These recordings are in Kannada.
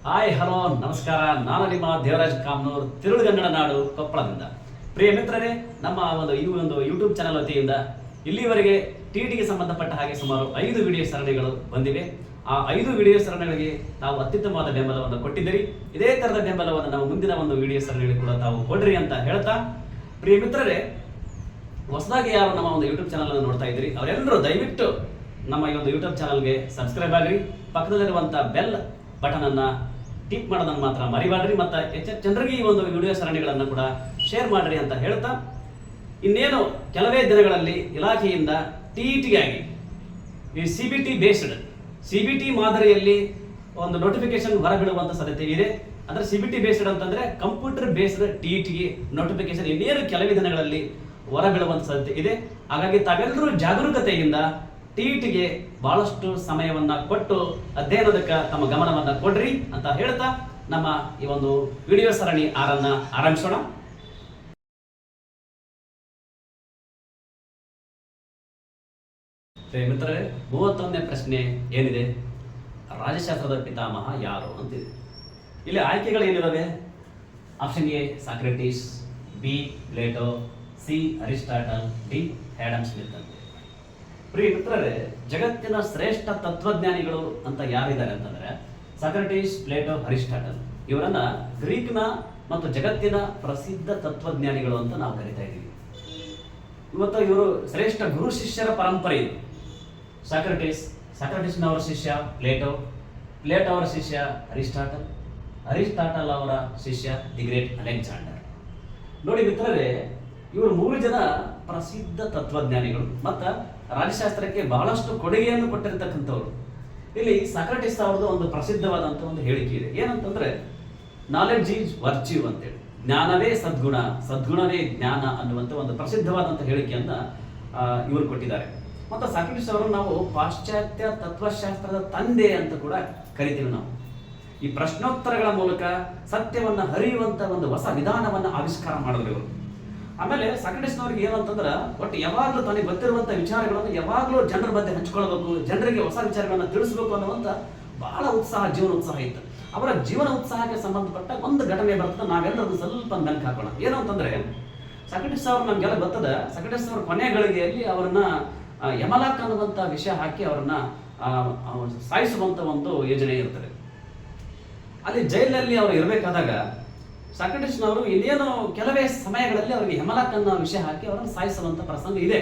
ಹಾಯ್ ಹಲೋ ನಮಸ್ಕಾರ. ನಾನು ನಿಮ್ಮ ದೇವರಾಜ್ ಕಾಮ್ನೂರ್, ತಿರುಳುಗನ್ನಡ ನಾಡು, ಕೊಪ್ಪಳದಿಂದ. ಪ್ರಿಯ ಮಿತ್ರರೇ, ನಮ್ಮ ಒಂದು ಯೂಟ್ಯೂಬ್ ಚಾನಲ್ ವತಿಯಿಂದ ಇಲ್ಲಿವರೆಗೆ ಟಿಟಿಗೆ ಸಂಬಂಧಪಟ್ಟ ಹಾಗೆ ಸುಮಾರು 5 ವಿಡಿಯೋ ಸರಣಿಗಳು ಬಂದಿವೆ. ಆ 5 ವಿಡಿಯೋ ಸರಣಿಗಳಿಗೆ ತಾವು ಅತ್ಯುತ್ತಮವಾದ ಬೆಂಬಲವನ್ನು ಕೊಟ್ಟಿದ್ದೀರಿ. ಇದೇ ತರದ ಬೆಂಬಲವನ್ನು ನಾವು ಮುಂದಿನ ಒಂದು ವಿಡಿಯೋ ಸರಣಿಗಳು ಕೂಡ ತಾವು ಕೊಡ್ರಿ ಅಂತ ಹೇಳ್ತಾ, ಪ್ರಿಯ ಮಿತ್ರರೇ, ಹೊಸದಾಗಿ ಯಾರು ನಮ್ಮ ಒಂದು ಯೂಟ್ಯೂಬ್ ಚಾನಲ್ ಅನ್ನು ನೋಡ್ತಾ ಇದ್ದೀರಿ ಅವರೆಲ್ಲರೂ ದಯವಿಟ್ಟು ನಮ್ಮ ಈ ಒಂದು ಯೂಟ್ಯೂಬ್ ಚಾನಲ್ಗೆ ಸಬ್ಸ್ಕ್ರೈಬ್ ಆಗಿರಿ. ಪಕ್ಕದಲ್ಲಿರುವಂಥ ಬೆಲ್ ಬಟನ್ ಅನ್ನ ಟಿಪ್ ಮಾಡೋದನ್ನು ಮಾತ್ರ ಮರಿಬಾಡ್ರಿ. ಮತ್ತು ಹೆಚ್ಚು ಜನರಿಗೆ ಈ ಒಂದು ವಿಡಿಯೋ ಸರಣಿಗಳನ್ನು ಕೂಡ ಶೇರ್ ಮಾಡ್ರಿ ಅಂತ ಹೇಳ್ತಾ, ಇನ್ನೇನು ಕೆಲವೇ ದಿನಗಳಲ್ಲಿ ಇಲಾಖೆಯಿಂದ ಟಿಇಟಿಗಾಗಿ ಈ CBT ಮಾದರಿಯಲ್ಲಿ ಒಂದು ನೋಟಿಫಿಕೇಶನ್ ಹೊರಬಿಡುವಂಥ ಸಾಧ್ಯತೆ ಇದೆ. ಅಂದರೆ CBT ಬೇಸ್ಡ್ ಅಂತಂದ್ರೆ ಕಂಪ್ಯೂಟರ್ ಬೇಸ್ಡ್ ಟಿಇಟಿಗೆ ನೋಟಿಫಿಕೇಶನ್ ಇನ್ನೇನು ಕೆಲವೇ ದಿನಗಳಲ್ಲಿ ಹೊರಬೀಳುವಂಥ ಸಾಧ್ಯತೆ ಇದೆ. ಹಾಗಾಗಿ ತಾವೆಲ್ಲರೂ ಜಾಗರೂಕತೆಯಿಂದ ಟಿಇಟಿಗೆ ಬಹಳಷ್ಟು ಸಮಯವನ್ನ ಕೊಟ್ಟು ಅಧ್ಯಯನದಕ್ಕೆ ತಮ್ಮ ಗಮನವನ್ನ ಕೊಡ್ರಿ ಅಂತ ಹೇಳ್ತಾ, ನಮ್ಮ ಈ ಒಂದು ವಿಡಿಯೋ ಸರಣಿ ಆರಂಭಿಸೋಣ. ಮಿತ್ರರೇ, 31ನೇ ಪ್ರಶ್ನೆ ಏನಿದೆ? ರಾಜ್ಯಶಾಸ್ತ್ರದ ಪಿತಾಮಹ ಯಾರು ಅಂತಿದೆ. ಇಲ್ಲಿ ಆಯ್ಕೆಗಳು ಏನಿದಾವೆ? Option A Socrates, B Plato, C Aristotle, D Adam Smith ಅಂತ. ಪ್ರಿಯ ಮಿತ್ರರೇ, ಜಗತ್ತಿನ ಶ್ರೇಷ್ಠ ತತ್ವಜ್ಞಾನಿಗಳು ಅಂತ ಯಾರಿದ್ದಾರೆ ಅಂತಂದ್ರೆ ಸಾಕ್ರೆಟಿಸ್, ಪ್ಲೇಟೋ, ಅರಿಸ್ಟಾಟಲ್. ಇವರನ್ನ ಗ್ರೀಕ್ನ ಮತ್ತು ಜಗತ್ತಿನ ಪ್ರಸಿದ್ಧ ತತ್ವಜ್ಞಾನಿಗಳು ಅಂತ ನಾವು ಕರಿತಾ ಇದ್ದೀವಿ. ಇವತ್ತು ಇವರು ಶ್ರೇಷ್ಠ ಗುರು ಶಿಷ್ಯರ ಪರಂಪರೆ ಇದು. ಸಾಕ್ರೆಟಿಸ್ನವರ ಶಿಷ್ಯ ಪ್ಲೇಟೋ ಅವರ ಶಿಷ್ಯ ಅರಿಸ್ಟಾಟಲ್ ಅವರ ಶಿಷ್ಯ ದಿ ಗ್ರೇಟ್ ಅಲೆಕ್ಸಾಂಡರ್. ನೋಡಿ ಮಿತ್ರರೇ, ಇವರು 3 ಜನ ಪ್ರಸಿದ್ಧ ತತ್ವಜ್ಞಾನಿಗಳು ಮತ್ತು ರಾಜ್ಯಶಾಸ್ತ್ರಕ್ಕೆ ಬಹಳಷ್ಟು ಕೊಡುಗೆಯನ್ನು ಕೊಟ್ಟಿರ್ತಕ್ಕಂಥವ್ರು. ಇಲ್ಲಿ ಸಾಕ್ರೆಟಿಸ್ ಅವ್ರದ್ದು ಒಂದು ಪ್ರಸಿದ್ಧವಾದಂಥ ಒಂದು ಹೇಳಿಕೆ ಇದೆ. ಏನಂತಂದ್ರೆ, ನಾಲೆಡ್ಜ್ ಈಸ್ ವರ್ಚ್ಯೂ ಅಂತೇಳಿ, ಜ್ಞಾನವೇ ಸದ್ಗುಣ, ಸದ್ಗುಣವೇ ಜ್ಞಾನ ಅನ್ನುವಂಥ ಒಂದು ಪ್ರಸಿದ್ಧವಾದಂಥ ಹೇಳಿಕೆಯನ್ನ ಇವರು ಕೊಟ್ಟಿದ್ದಾರೆ. ಮತ್ತು ಸಾಕ್ರೆಟಿಸ್ ಅವರು ನಾವು ಪಾಶ್ಚಾತ್ಯ ತತ್ವಶಾಸ್ತ್ರದ ತಂದೆ ಅಂತ ಕೂಡ ಕರಿತೀವಿ. ನಾವು ಈ ಪ್ರಶ್ನೋತ್ತರಗಳ ಮೂಲಕ ಸತ್ಯವನ್ನು ಹರಿಯುವಂತ ಒಂದು ಹೊಸ ವಿಧಾನವನ್ನು ಆವಿಷ್ಕಾರ ಮಾಡಿದ್ರು ಇವರು. ಆಮೇಲೆ ಸಾಕ್ರೆಟಿಸ್ನವ್ರಿಗೆ ಏನಂತಂದ್ರೆ, ಒಟ್ಟು ಯಾವಾಗಲೂ ತನಗೆ ಗೊತ್ತಿರುವಂಥ ವಿಚಾರಗಳನ್ನು ಯಾವಾಗಲೂ ಜನರ ಮಧ್ಯೆ ಹಂಚ್ಕೊಳ್ಬೇಕು, ಜನರಿಗೆ ಹೊಸ ವಿಚಾರಗಳನ್ನು ತಿಳಿಸಬೇಕು ಅನ್ನುವಂಥ ಬಹಳ ಜೀವನ ಉತ್ಸಾಹ ಇತ್ತು. ಅವರ ಜೀವನ ಉತ್ಸಾಹಕ್ಕೆ ಸಂಬಂಧಪಟ್ಟ ಒಂದು ಘಟನೆ ಬರ್ತದೆ. ನಾವೆಲ್ಲರೂ ಸ್ವಲ್ಪ ಮೆಲ್ಕು ಹಾಕೋಣ. ಏನು ಅಂತಂದ್ರೆ, ಸಾಕ್ರೆಟಿಸ್ ಅವರು ನಮಗೆಲ್ಲ ಗೊತ್ತದ. ಸಾಕ್ರೆಟಿಸ್ ಅವರ ಕೊನೆ ಗಳಿಗೆಯಲ್ಲಿ ಅವರನ್ನ ಯಮಲಾಕ್ ಅನ್ನುವಂಥ ವಿಷಯ ಹಾಕಿ ಅವರನ್ನ ಸಾಯಿಸುವಂತ ಒಂದು ಯೋಜನೆ ಇರ್ತದೆ. ಅಲ್ಲಿ ಜೈಲಲ್ಲಿ ಅವರು ಇರಬೇಕಾದಾಗ ಸಾಕ್ರೆಟಿಸ್ನವರು ಇನ್ನೇನು ಕೆಲವೇ ಸಮಯಗಳಲ್ಲಿ ಅವರಿಗೆ ಯಮಲಾಕ್ ಅನ್ನೋ ವಿಷಯ ಹಾಕಿ ಅವರನ್ನು ಸಾಯಿಸುವಂತ ಪ್ರಸಂಗ ಇದೆ.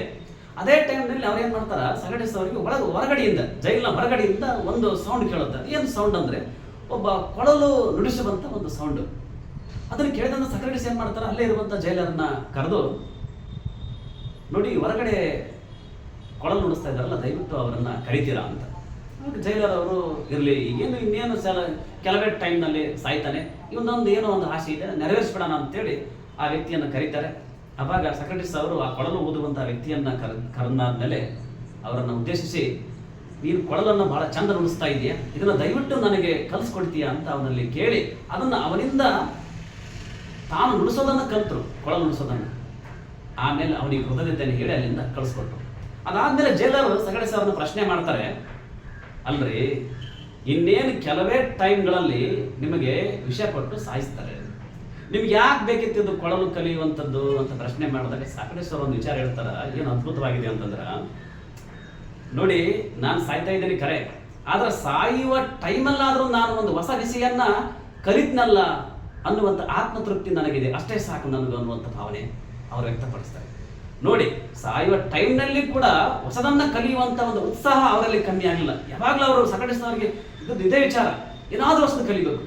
ಅದೇ ಟೈಮ್ನಲ್ಲಿ ಅವ್ರು ಏನ್ ಮಾಡ್ತಾರ, ಸಾಕ್ರೆಟಿಸ್ ಅವರಿಗೆ ಹೊರಗಡೆಯಿಂದ, ಜೈಲಿನ ಹೊರಗಡೆಯಿಂದ ಒಂದು ಸೌಂಡ್ ಕೇಳುತ್ತೆ. ಏನು ಸೌಂಡ್ ಅಂದ್ರೆ, ಒಬ್ಬ ಕೊಳಲು ನುಡಿಸುವಂತ ಒಂದು ಸೌಂಡ್. ಅದನ್ನು ಕೇಳಿದಂತ ಸಾಕ್ರೆಟಿಸ್ ಏನ್ ಮಾಡ್ತಾರೆ, ಅಲ್ಲೇ ಇರುವಂತ ಜೈಲರನ್ನ ಕರೆದು, ನೋಡಿ ಹೊರಗಡೆ ಕೊಳಲು ನುಡಿಸ್ತಾ ಇದ್ದಾರಲ್ಲ, ದಯವಿಟ್ಟು ಅವರನ್ನ ಕರಿತೀರಾ ಅಂತ. ಜೈಲರ್ ಅವರು ಇರಲಿ, ಇನ್ನೇನು ಕೆಲವೇ ಟೈಮ್ನಲ್ಲಿ ಸಾಯ್ತಾನೆ, ಇವನೊಂದು ಏನೋ ಒಂದು ಆಸೆ ಇದೆ, ನೆರವೇರಿಸ್ಬಿಡೋಣ ಅಂತೇಳಿ ಆ ವ್ಯಕ್ತಿಯನ್ನು ಕರೀತಾರೆ. ಅವಾಗ ಸಾಕ್ರೆಟಿಸ್ ಅವರು ಆ ಕೊಳಲು ಊದುವಂತಹ ವ್ಯಕ್ತಿಯನ್ನ ಕರೆದಾದ್ಮೇಲೆ ಅವರನ್ನು ಉದ್ದೇಶಿಸಿ, ನೀನು ಕೊಳಲನ್ನು ಬಹಳ ಚಂದ ನುಡಿಸ್ತಾ ಇದೆಯಾ, ಇದನ್ನ ದಯವಿಟ್ಟು ನನಗೆ ಕಲಿಸ್ಕೊಡ್ತೀಯಾ ಅಂತ ಅವನಲ್ಲಿ ಕೇಳಿ, ಅದನ್ನ ಅವನಿಂದ ತಾನು ನುಡಿಸೋದನ್ನು ಕಲಿತರು, ಕೊಳಲು ನುಡಿಸೋದನ್ನು. ಆಮೇಲೆ ಅವನಿಗೆ ಕೃತಜ್ಞತೆಯನ್ನು ಹೇಳಿ ಅಲ್ಲಿಂದ ಕಳಿಸ್ಕೊಟ್ರು. ಅದಾದ್ಮೇಲೆ ಜೈಲರು ಸಾಕ್ರೆಟಿಸ್ ಅವರನ್ನು ಪ್ರಶ್ನೆ ಮಾಡ್ತಾರೆ, ಅಲ್ರಿ, ಇನ್ನೇನು ಕೆಲವೇ ಟೈಮ್ಗಳಲ್ಲಿ ನಿಮಗೆ ವಿಷಯ ಕೊಟ್ಟು ಸಾಯಿಸ್ತಾರೆ, ನಿಮ್ಗೆ ಯಾಕೆ ಬೇಕಿತ್ತು ಕೊಳಲು ಕಲಿಯುವಂಥದ್ದು ಅಂತ ಪ್ರಶ್ನೆ ಮಾಡಿದಾಗ ಸಾಕ್ರೆಟಿಸ್ ಅವರು ಒಂದು ವಿಚಾರ ಹೇಳ್ತಾರ. ಏನು ಅದ್ಭುತವಾಗಿದೆ ಅಂತಂದ್ರ, ನೋಡಿ, ನಾನು ಸಾಯ್ತಾ ಇದ್ದೀನಿ ಕರೆ, ಆದ್ರೆ ಸಾಯುವ ಟೈಮಲ್ಲಾದ್ರೂ ನಾನು ಒಂದು ಹೊಸ ವಿಷಯನ್ನ ಕಲಿತ್ನಲ್ಲ ಅನ್ನುವಂಥ ಆತ್ಮತೃಪ್ತಿ ನನಗಿದೆ, ಅಷ್ಟೇ ಸಾಕು ನನಗೆ ಅನ್ನುವಂಥ ಭಾವನೆ ಅವರು ವ್ಯಕ್ತಪಡಿಸ್ತಾರೆ. ನೋಡಿ, ಸಾಯುವ ಟೈಮ್ನಲ್ಲಿ ಕೂಡ ಹೊಸದನ್ನ ಕಲಿಯುವಂತ ಒಂದು ಉತ್ಸಾಹ ಅವರಲ್ಲಿ ಕಮ್ಮಿ ಆಗಿಲ್ಲ. ಯಾವಾಗಲೂ ಅವರು ಸಾಕ್ರೆಟಿಸ್ನವರಿಗೆ ಇದೇ ವಿಚಾರ, ಏನಾದರೂ ಹೊಸದು ಕಲಿಬೇಕು.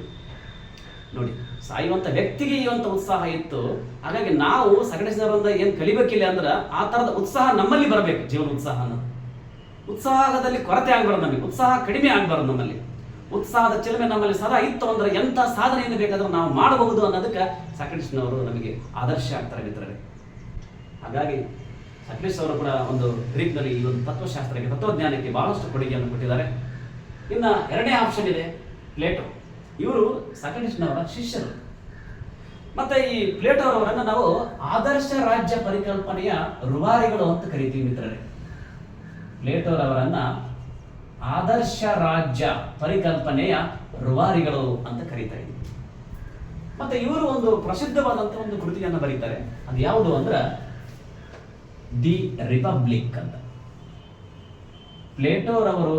ನೋಡಿ, ಸಾಯುವಂತ ವ್ಯಕ್ತಿಗೆ ಈ ಒಂದು ಉತ್ಸಾಹ ಇತ್ತು. ಹಾಗಾಗಿ ನಾವು ಸಾಕ್ರೆಟಿಸ್ನವರಿಂದ ಏನು ಕಲಿಬೇಕಿಲ್ಲ ಅಂದ್ರೆ ಆ ತರದ ಉತ್ಸಾಹ ನಮ್ಮಲ್ಲಿ ಬರಬೇಕು. ಜೀವನ ಉತ್ಸಾಹ ಅನ್ನೋದು, ಉತ್ಸಾಹದಲ್ಲಿ ಕೊರತೆ ಆಗ್ಬಾರ್ದು, ನಮಗೆ ಉತ್ಸಾಹ ಕಡಿಮೆ ಆಗ್ಬಾರ್ದು. ನಮ್ಮಲ್ಲಿ ಉತ್ಸಾಹದ ಚಿಲುಮೆ ನಮ್ಮಲ್ಲಿ ಸದಾ ಇತ್ತು ಅಂದ್ರೆ ಎಂಥ ಸಾಧನೆಯನ್ನು ಬೇಕಾದ್ರೂ ನಾವು ಮಾಡಬಹುದು ಅನ್ನೋದಕ್ಕೆ ಸಾಕ್ರೆಟಿಸ್ನವರು ನಮಗೆ ಆದರ್ಶ ಆಗ್ತಾರೆ ಮಿತ್ರರೇ. ಹಾಗಾಗಿ ಸಾಕ್ರೆಟಿಸ್ ಅವರು ಕೂಡ ಒಂದು ಗ್ರೀಕ್ನಲ್ಲಿ ಈ ಒಂದು ತತ್ವಶಾಸ್ತ್ರಕ್ಕೆ, ತತ್ವಜ್ಞಾನಕ್ಕೆ ಬಹಳಷ್ಟು ಕೊಡುಗೆಯನ್ನು ಕೊಟ್ಟಿದ್ದಾರೆ. ಇನ್ನು 2ನೇ ಆಪ್ಷನ್ ಇದೆ ಪ್ಲೇಟೋ. ಇವರು ಸಾಕ್ರೆಟಿಸ್ನವರ ಶಿಷ್ಯರು. ಮತ್ತೆ ಈ ಪ್ಲೇಟೋ ಅವರನ್ನು ನಾವು ಆದರ್ಶ ರಾಜ್ಯ ಪರಿಕಲ್ಪನೆಯ ರೂವಾರಿಗಳು ಅಂತ ಕರಿತೀವಿ ಮಿತ್ರರೇ. ಪ್ಲೇಟೋ ಅವರನ್ನ ಆದರ್ಶ ರಾಜ್ಯ ಪರಿಕಲ್ಪನೆಯ ರೂವಾರಿಗಳು ಅಂತ ಕರೀತಾ ಇದ್ದೀವಿ. ಮತ್ತೆ ಇವರು ಒಂದು ಪ್ರಸಿದ್ಧವಾದಂತಹ ಒಂದು ಕೃತಿಯನ್ನು ಬರೀತಾರೆ. ಅದು ಯಾವುದು ಅಂದ್ರೆ ದಿ ರಿಪಬ್ಲಿಕ್ ಅಂತ. ಪ್ಲೇಟೋರವರು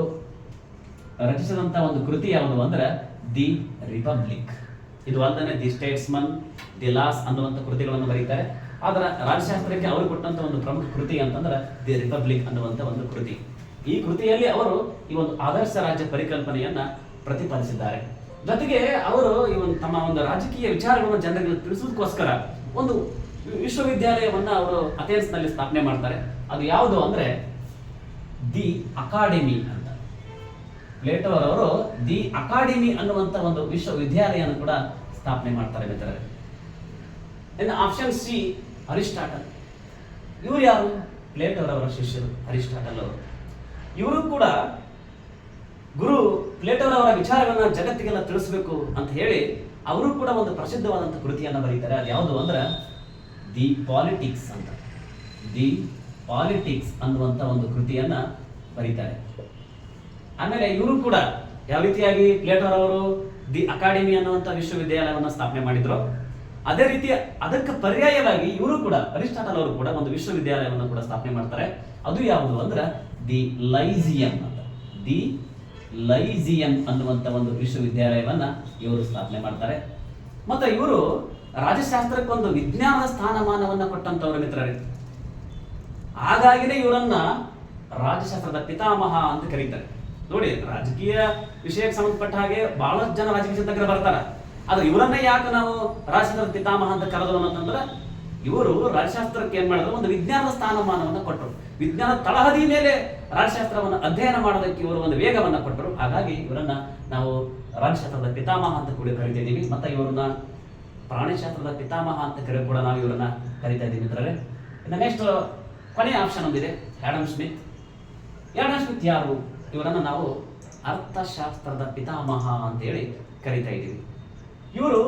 ರಚಿಸಿದಂತಹ ಒಂದು ಕೃತಿ ಯಾವುದು ಅಂದ್ರೆ ದಿ ರಿಪಬ್ಲಿಕ್. ಇದು ಅಲ್ಲದೆ ದಿ ಸ್ಟೇಟ್ಸ್ಮನ್, ದಿ ಲಾಸ್ ಅನ್ನುವಂಥ ಕೃತಿಗಳನ್ನು ಬರೀತಾರೆ. ಆದ್ರೆ ರಾಜಶಾಸ್ತ್ರಕ್ಕೆ ಅವರು ಕೊಟ್ಟಂತ ಒಂದು ಪ್ರಮುಖ ಕೃತಿ ಅಂತಂದ್ರೆ ದಿ ರಿಪಬ್ಲಿಕ್ ಅನ್ನುವಂಥ ಒಂದು ಕೃತಿ. ಈ ಕೃತಿಯಲ್ಲಿ ಅವರು ಈ ಒಂದು ಆದರ್ಶ ರಾಜ್ಯ ಪರಿಕಲ್ಪನೆಯನ್ನ ಪ್ರತಿಪಾದಿಸಿದ್ದಾರೆ. ಜೊತೆಗೆ ಅವರು ಈ ಒಂದು ತಮ್ಮ ಒಂದು ರಾಜಕೀಯ ವಿಚಾರಗಳನ್ನು ಜನರಿಗೆ ತಿಳಿಸೋದಕ್ಕೋಸ್ಕರ ಒಂದು ವಿಶ್ವವಿದ್ಯಾಲಯವನ್ನ ಅವರು ಅಥೆನ್ಸ್ ನಲ್ಲಿ ಸ್ಥಾಪನೆ ಮಾಡ್ತಾರೆ. ಅದು ಯಾವುದು ಅಂದ್ರೆ ದಿ ಅಕಾಡೆಮಿ ಅಂತ. ಪ್ಲೇಟೋರವರು ದಿ ಅಕಾಡೆಮಿ ಅನ್ನುವಂಥ ಒಂದು ವಿಶ್ವವಿದ್ಯಾಲಯವನ್ನು ಕೂಡ ಸ್ಥಾಪನೆ ಮಾಡ್ತಾರೆ ಮಿತ್ರರೇ. ಇನ್ನು ಆಪ್ಷನ್ ಸಿ, ಅರಿಸ್ಟಾಟಲ್. ಇವರು ಯಾರು? ಪ್ಲೇಟೋರವರ ಶಿಷ್ಯರು ಅರಿಸ್ಟಾಟಲ್ ಅವರು. ಇವರು ಕೂಡ ಗುರು ಪ್ಲೇಟೋರವರ ವಿಚಾರಗಳನ್ನ ಜಗತ್ತಿಗೆಲ್ಲ ತಿಳಿಸಬೇಕು ಅಂತ ಹೇಳಿ ಅವರು ಕೂಡ ಒಂದು ಪ್ರಸಿದ್ಧವಾದಂಥ ಕೃತಿಯನ್ನು ಬರೀತಾರೆ. ಅದು ಯಾವುದು ಅಂದ್ರೆ ದಿ ಪಾಲಿಟಿಕ್ಸ್ ಅಂತ. ದಿ ಪಾಲಿಟಿಕ್ಸ್ ಅನ್ನುವಂಥ ಒಂದು ಕೃತಿಯನ್ನ ಬರೀತಾರೆ. ಆಮೇಲೆ ಇವರು ಕೂಡ ಯಾವ ರೀತಿಯಾಗಿ ಪ್ಲೇಟೋರವರು ದಿ ಅಕಾಡೆಮಿ ಅನ್ನುವಂಥ ವಿಶ್ವವಿದ್ಯಾಲಯವನ್ನು ಸ್ಥಾಪನೆ ಮಾಡಿದ್ರು, ಅದೇ ರೀತಿ ಅದಕ್ಕೆ ಪರ್ಯಾಯವಾಗಿ ಇವರು ಕೂಡ ಅರಿಸ್ಟಾಟಲ್ ಅವರು ಕೂಡ ಒಂದು ವಿಶ್ವವಿದ್ಯಾಲಯವನ್ನು ಕೂಡ ಸ್ಥಾಪನೆ ಮಾಡ್ತಾರೆ. ಅದು ಯಾವುದು ಅಂದ್ರೆ ದಿ ಲೈಸಿಯಂ ಅಂತ. ದಿ ಲೈಸಿಯಂ ಅನ್ನುವಂಥ ಒಂದು ವಿಶ್ವವಿದ್ಯಾಲಯವನ್ನ ಇವರು ಸ್ಥಾಪನೆ ಮಾಡ್ತಾರೆ. ಮತ್ತೆ ಇವರು ರಾಜಶಾಸ್ತ್ರಕ್ಕೆ ಒಂದು ವಿಜ್ಞಾನದ ಸ್ಥಾನಮಾನವನ್ನ ಕೊಟ್ಟಂತವ್ರ ಮಿತ್ರರೇ. ಹಾಗಾಗಿನೇ ಇವರನ್ನ ರಾಜಶಾಸ್ತ್ರದ ಪಿತಾಮಹ ಅಂತ ಕರೀತಾರೆ. ನೋಡಿ, ರಾಜಕೀಯ ವಿಷಯಕ್ಕೆ ಸಂಬಂಧಪಟ್ಟ ಹಾಗೆ ಬಹಳಷ್ಟು ಜನ ರಾಜಕೀಯ ಚಿಂತಕರು ಬರ್ತಾರೆ. ಆದ್ರೆ ಇವರನ್ನ ಯಾಕೆ ನಾವು ರಾಜಶಾಸ್ತ್ರದ ಪಿತಾಮಹ ಅಂತ ಕರೆದ್ರು ಅಂತಂದ್ರೆ ಇವರು ರಾಜಶಾಸ್ತ್ರಕ್ಕೆ ಏನ್ ಮಾಡಿದ್ರು, ಒಂದು ವಿಜ್ಞಾನದ ಸ್ಥಾನಮಾನವನ್ನು ಕೊಟ್ಟರು. ವಿಜ್ಞಾನ ತಳಹದಿ ಮೇಲೆ ರಾಜಶಾಸ್ತ್ರವನ್ನು ಅಧ್ಯಯನ ಮಾಡೋದಕ್ಕೆ ಇವರು ಒಂದು ವೇಗವನ್ನ ಕೊಟ್ಟರು. ಹಾಗಾಗಿ ಇವರನ್ನ ನಾವು ರಾಜಶಾಸ್ತ್ರದ ಪಿತಾಮಹ ಅಂತ ಕೂಡ ಕರಿತಾ ಇದ್ದೀವಿ. ಮತ್ತೆ ಇವರನ್ನ ಪ್ರಾಣಿಶಾಸ್ತ್ರದ ಪಿತಾಮಹ ಅಂತ ಕೂಡ ನಾವು ಇವರನ್ನ ಕರಿತಾ ಇದ್ದೀವಿ ಮಿತ್ರರೇ. ಇನ್ನು ನೆಕ್ಸ್ಟ್ ಕೊನೆಯ ಆಪ್ಷನ್ ಒಂದಿದೆ, ಆಡಮ್ ಸ್ಮಿತ್. ಆಡಮ್ ಸ್ಮಿತ್ ಯಾರು? ಇವರನ್ನ ನಾವು ಅರ್ಥಶಾಸ್ತ್ರದ ಪಿತಾಮಹ ಅಂತ ಹೇಳಿ ಕರಿತಾ ಇದ್ದೀವಿ. ಇವರು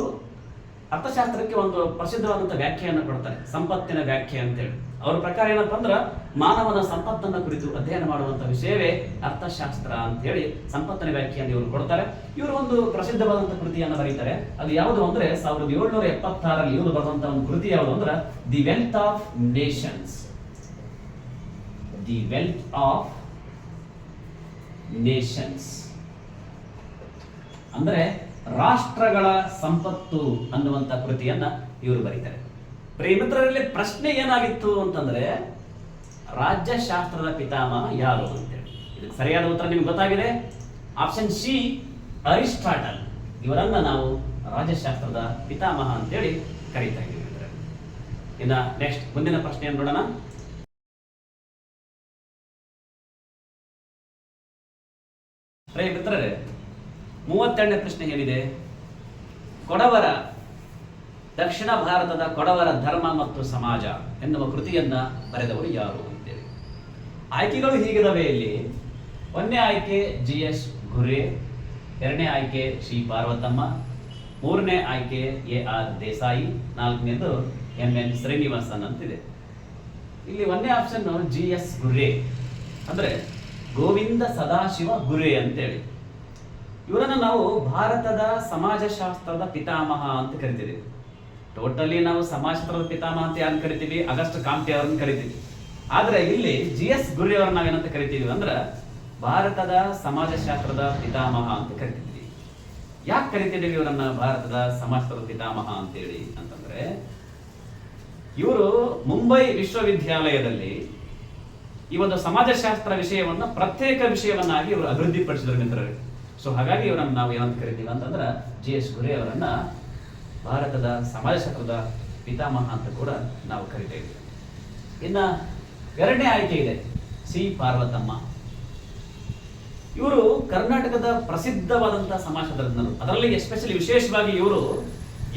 ಅರ್ಥಶಾಸ್ತ್ರಕ್ಕೆ ಒಂದು ಪ್ರಸಿದ್ಧವಾದಂತಹ ವ್ಯಾಖ್ಯೆಯನ್ನು ಕೊಡ್ತಾರೆ, ಸಂಪತ್ತಿನ ವ್ಯಾಖ್ಯೆ ಅಂತೇಳಿ. ಅವರ ಪ್ರಕಾರ ಏನಪ್ಪಾ ಅಂದ್ರೆ ಮಾನವನ ಸಂಪತ್ತನ್ನ ಕುರಿತು ಅಧ್ಯಯನ ಮಾಡುವಂತ ವಿಷಯವೇ ಅರ್ಥಶಾಸ್ತ್ರ ಅಂತ ಹೇಳಿ ಸಂಪತ್ತಿನ ವ್ಯಾಖ್ಯೆಯನ್ನು ಇವರು ಕೊಡ್ತಾರೆ. ಇವರು ಒಂದು ಪ್ರಸಿದ್ಧವಾದಂತಹ ಕೃತಿಯನ್ನು ಬರೀತಾರೆ. ಅದು ಯಾವುದು ಅಂದ್ರೆ 1776ರಲ್ಲಿ ಇವರು ಬರೆದಂತಹ ಒಂದು ಕೃತಿ ಯಾವುದು ಅಂದ್ರೆ the wealth of Nations. The wealth of Nations ಅಂದ್ರೆ ರಾಷ್ಟ್ರಗಳ ಸಂಪತ್ತು ಅನ್ನುವಂತ ಕೃತಿಯನ್ನ ಇವರು ಬರೀತಾರೆ. ಪ್ರೇಮಿತ್ರರಲ್ಲಿ ಪ್ರಶ್ನೆ ಏನಾಗಿತ್ತು ಅಂತಂದ್ರೆ ರಾಜ್ಯಶಾಸ್ತ್ರದ ಪಿತಾಮಹ ಯಾರು ಅಂತೇಳಿ. ಇದಕ್ಕೆ ಸರಿಯಾದ ಉತ್ತರ ನಿಮ್ಗೆ ಗೊತ್ತಾಗಿದೆ. Option C, Aristotle. ಇವರನ್ನ ನಾವು ರಾಜ್ಯಶಾಸ್ತ್ರದ ಪಿತಾಮಹ ಅಂತೇಳಿ ಕರೀತಾ ಇದ್ದೀವಿ. ಇನ್ನ ನೆಕ್ಸ್ಟ್ ಮುಂದಿನ ಪ್ರಶ್ನೆಯನ್ನು ನೋಡೋಣ. ಮಿತ್ರರೇ, 32ನೇ ಪ್ರಶ್ನೆ ಏನಿದೆ, ಕೊಡವರ ದಕ್ಷಿಣ ಭಾರತದ ಕೊಡವರ ಧರ್ಮ ಮತ್ತು ಸಮಾಜ ಎನ್ನುವ ಕೃತಿಯನ್ನ ಬರೆದವರು ಯಾರು ಅಂತೇಳಿ. ಆಯ್ಕೆಗಳು ಹೀಗಿದಾವೆ ಇಲ್ಲಿ. 1ನೇ ಆಯ್ಕೆ GS ಘುರೆ, 2ನೇ ಆಯ್ಕೆ ಶ್ರೀ ಪಾರ್ವತಮ್ಮ, 3ನೇ ಆಯ್ಕೆ AR ದೇಸಾಯಿ, 4ನೇದು MN ಶ್ರೀನಿವಾಸನ್ ಅಂತಿದೆ. ಇಲ್ಲಿ 1ನೇ ಆಪ್ಷನ್ GS ಘುರೆ ಅಂದ್ರೆ ಗೋವಿಂದ ಸದಾಶಿವ ಘುರೆ ಅಂತೇಳಿ. ಇವರನ್ನು ನಾವು ಭಾರತದ ಸಮಾಜಶಾಸ್ತ್ರದ ಪಿತಾಮಹ ಅಂತ ಕರಿತೀವಿ. ಟೋಟಲಿ ನಾವು ಸಮಾಜಶಾಸ್ತ್ರದ ಪಿತಾಮಹ ಅಂತ ಯಾರು ಕರಿತೀವಿ? ಆಗಸ್ಟ್ ಕಾಮ್ಟೆ ಅವ್ರನ್ನ ಕರಿತೀವಿ. ಆದ್ರೆ ಇಲ್ಲಿ GS ಘುರೆ ಅವ್ರನ್ನ ನಾವೇನಂತ ಕರಿತೀವಿ ಅಂದ್ರೆ ಭಾರತದ ಸಮಾಜಶಾಸ್ತ್ರದ ಪಿತಾಮಹ ಅಂತ ಕರಿತಿದ್ವಿ. ಯಾಕೆ ಕರಿತಿದ್ದೀವಿ ಇವರನ್ನ ಭಾರತದ ಸಮಾಜಶಾಸ್ತ್ರದ ಪಿತಾಮಹ ಅಂತೇಳಿ ಅಂತಂದ್ರೆ ಇವರು ಮುಂಬೈ ವಿಶ್ವವಿದ್ಯಾಲಯದಲ್ಲಿ ಈ ಒಂದು ಸಮಾಜಶಾಸ್ತ್ರ ವಿಷಯವನ್ನ ಪ್ರತ್ಯೇಕ ವಿಷಯವನ್ನಾಗಿ ಇವರು ಅಭಿವೃದ್ಧಿಪಡಿಸಿದ್ರು ಮಿತ್ರರೇ. ಸೊ ಹಾಗಾಗಿ ಇವರನ್ನು ನಾವು ಏನಂತ ಕರಿತೀವಿ ಅಂತಂದ್ರೆ GS ಘುರೆ ಅವರನ್ನ ಭಾರತದ ಸಮಾಜಶಾಸ್ತ್ರದ ಪಿತಾಮಹ ಅಂತ ಕೂಡ ನಾವು ಕರಿತಾ ಇದ್ದೀವಿ. ಇನ್ನ 2ನೇ ಆಯ್ಕೆ ಇದೆ ಸಿ ಪಾರ್ವತಮ್ಮ. ಇವರು ಕರ್ನಾಟಕದ ಪ್ರಸಿದ್ಧವಾದಂತಹ ಸಮಾಜಶಾಸ್ತ್ರಜ್ಞರು. ಅದರಲ್ಲಿ ಎಸ್ಪೆಷಲಿ ವಿಶೇಷವಾಗಿ ಇವರು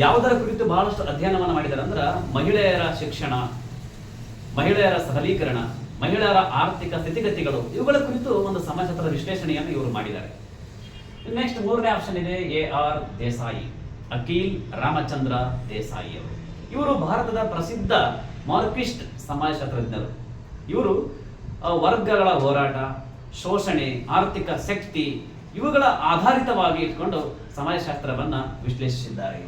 ಯಾವುದರ ಕುರಿತು ಬಹಳಷ್ಟು ಅಧ್ಯಯನವನ್ನು ಮಾಡಿದ್ದಾರೆ ಅಂದ್ರೆ ಮಹಿಳೆಯರ ಶಿಕ್ಷಣ, ಮಹಿಳೆಯರ ಸಬಲೀಕರಣ, ಮಹಿಳೆಯರ ಆರ್ಥಿಕ ಸ್ಥಿತಿಗತಿಗಳು, ಇವುಗಳ ಕುರಿತು ಒಂದು ಸಮಾಜಶಾಸ್ತ್ರದ ವಿಶ್ಲೇಷಣೆಯನ್ನು ಇವರು ಮಾಡಿದ್ದಾರೆ. ನೆಕ್ಸ್ಟ್ 3ನೇ ಆಪ್ಷನ್ ಇದೆ AR ದೇಸಾಯಿ, ಅಖಿಲ್ ರಾಮಚಂದ್ರ ದೇಸಾಯಿ ಅವರು. ಇವರು ಭಾರತದ ಪ್ರಸಿದ್ಧ ಮಾರ್ಕ್ಸಿಸ್ಟ್ ಸಮಾಜಶಾಸ್ತ್ರಜ್ಞರು. ಇವರು ವರ್ಗಗಳ ಹೋರಾಟ, ಶೋಷಣೆ, ಆರ್ಥಿಕ ಶಕ್ತಿ ಇವುಗಳ ಆಧಾರಿತವಾಗಿ ಇಟ್ಕೊಂಡು ಸಮಾಜಶಾಸ್ತ್ರವನ್ನ ವಿಶ್ಲೇಷಿಸಿದ್ದಾರೆ.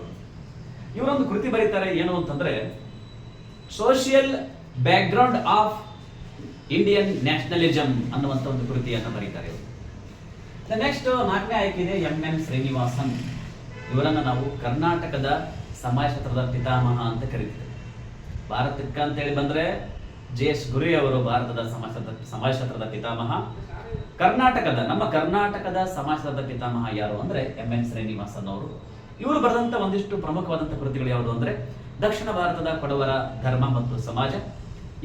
ಇವರೊಂದು ಕೃತಿ ಬರೀತಾರೆ, ಏನು ಅಂತಂದ್ರೆ social background of Indian nationalism ಅನ್ನುವಂಥ ಒಂದು ಕೃತಿಯನ್ನು ಬರೀತಾರೆ. ನೆಕ್ಸ್ಟ್ 4ನೇ ಆಯ್ಕೆ ಇದೆ MN ಶ್ರೀನಿವಾಸನ್. ಇವರನ್ನು ನಾವು ಕರ್ನಾಟಕದ ಸಮಾಜಶಾಸ್ತ್ರದ ಪಿತಾಮಹ ಅಂತ ಕರೀತೀವಿ. ಭಾರತಕ್ಕೆ ಅಂತೇಳಿ ಬಂದ್ರೆ JS ಗುರಿ ಅವರು ಭಾರತದ ಸಮಾಜಶಾಸ್ತ್ರದ ಪಿತಾಮಹ. ನಮ್ಮ ಕರ್ನಾಟಕದ ಸಮಾಜಶಾಸ್ತ್ರದ ಪಿತಾಮಹ ಯಾರು ಅಂದ್ರೆ MN ಶ್ರೀನಿವಾಸನ್ ಅವರು. ಇವರು ಬರೆದಂತ ಒಂದಿಷ್ಟು ಪ್ರಮುಖವಾದಂಥ ಕೃತಿಗಳು ಯಾವುದು ಅಂದ್ರೆ ದಕ್ಷಿಣ ಭಾರತದ ಕೊಡವರ ಧರ್ಮ ಮತ್ತು ಸಮಾಜ.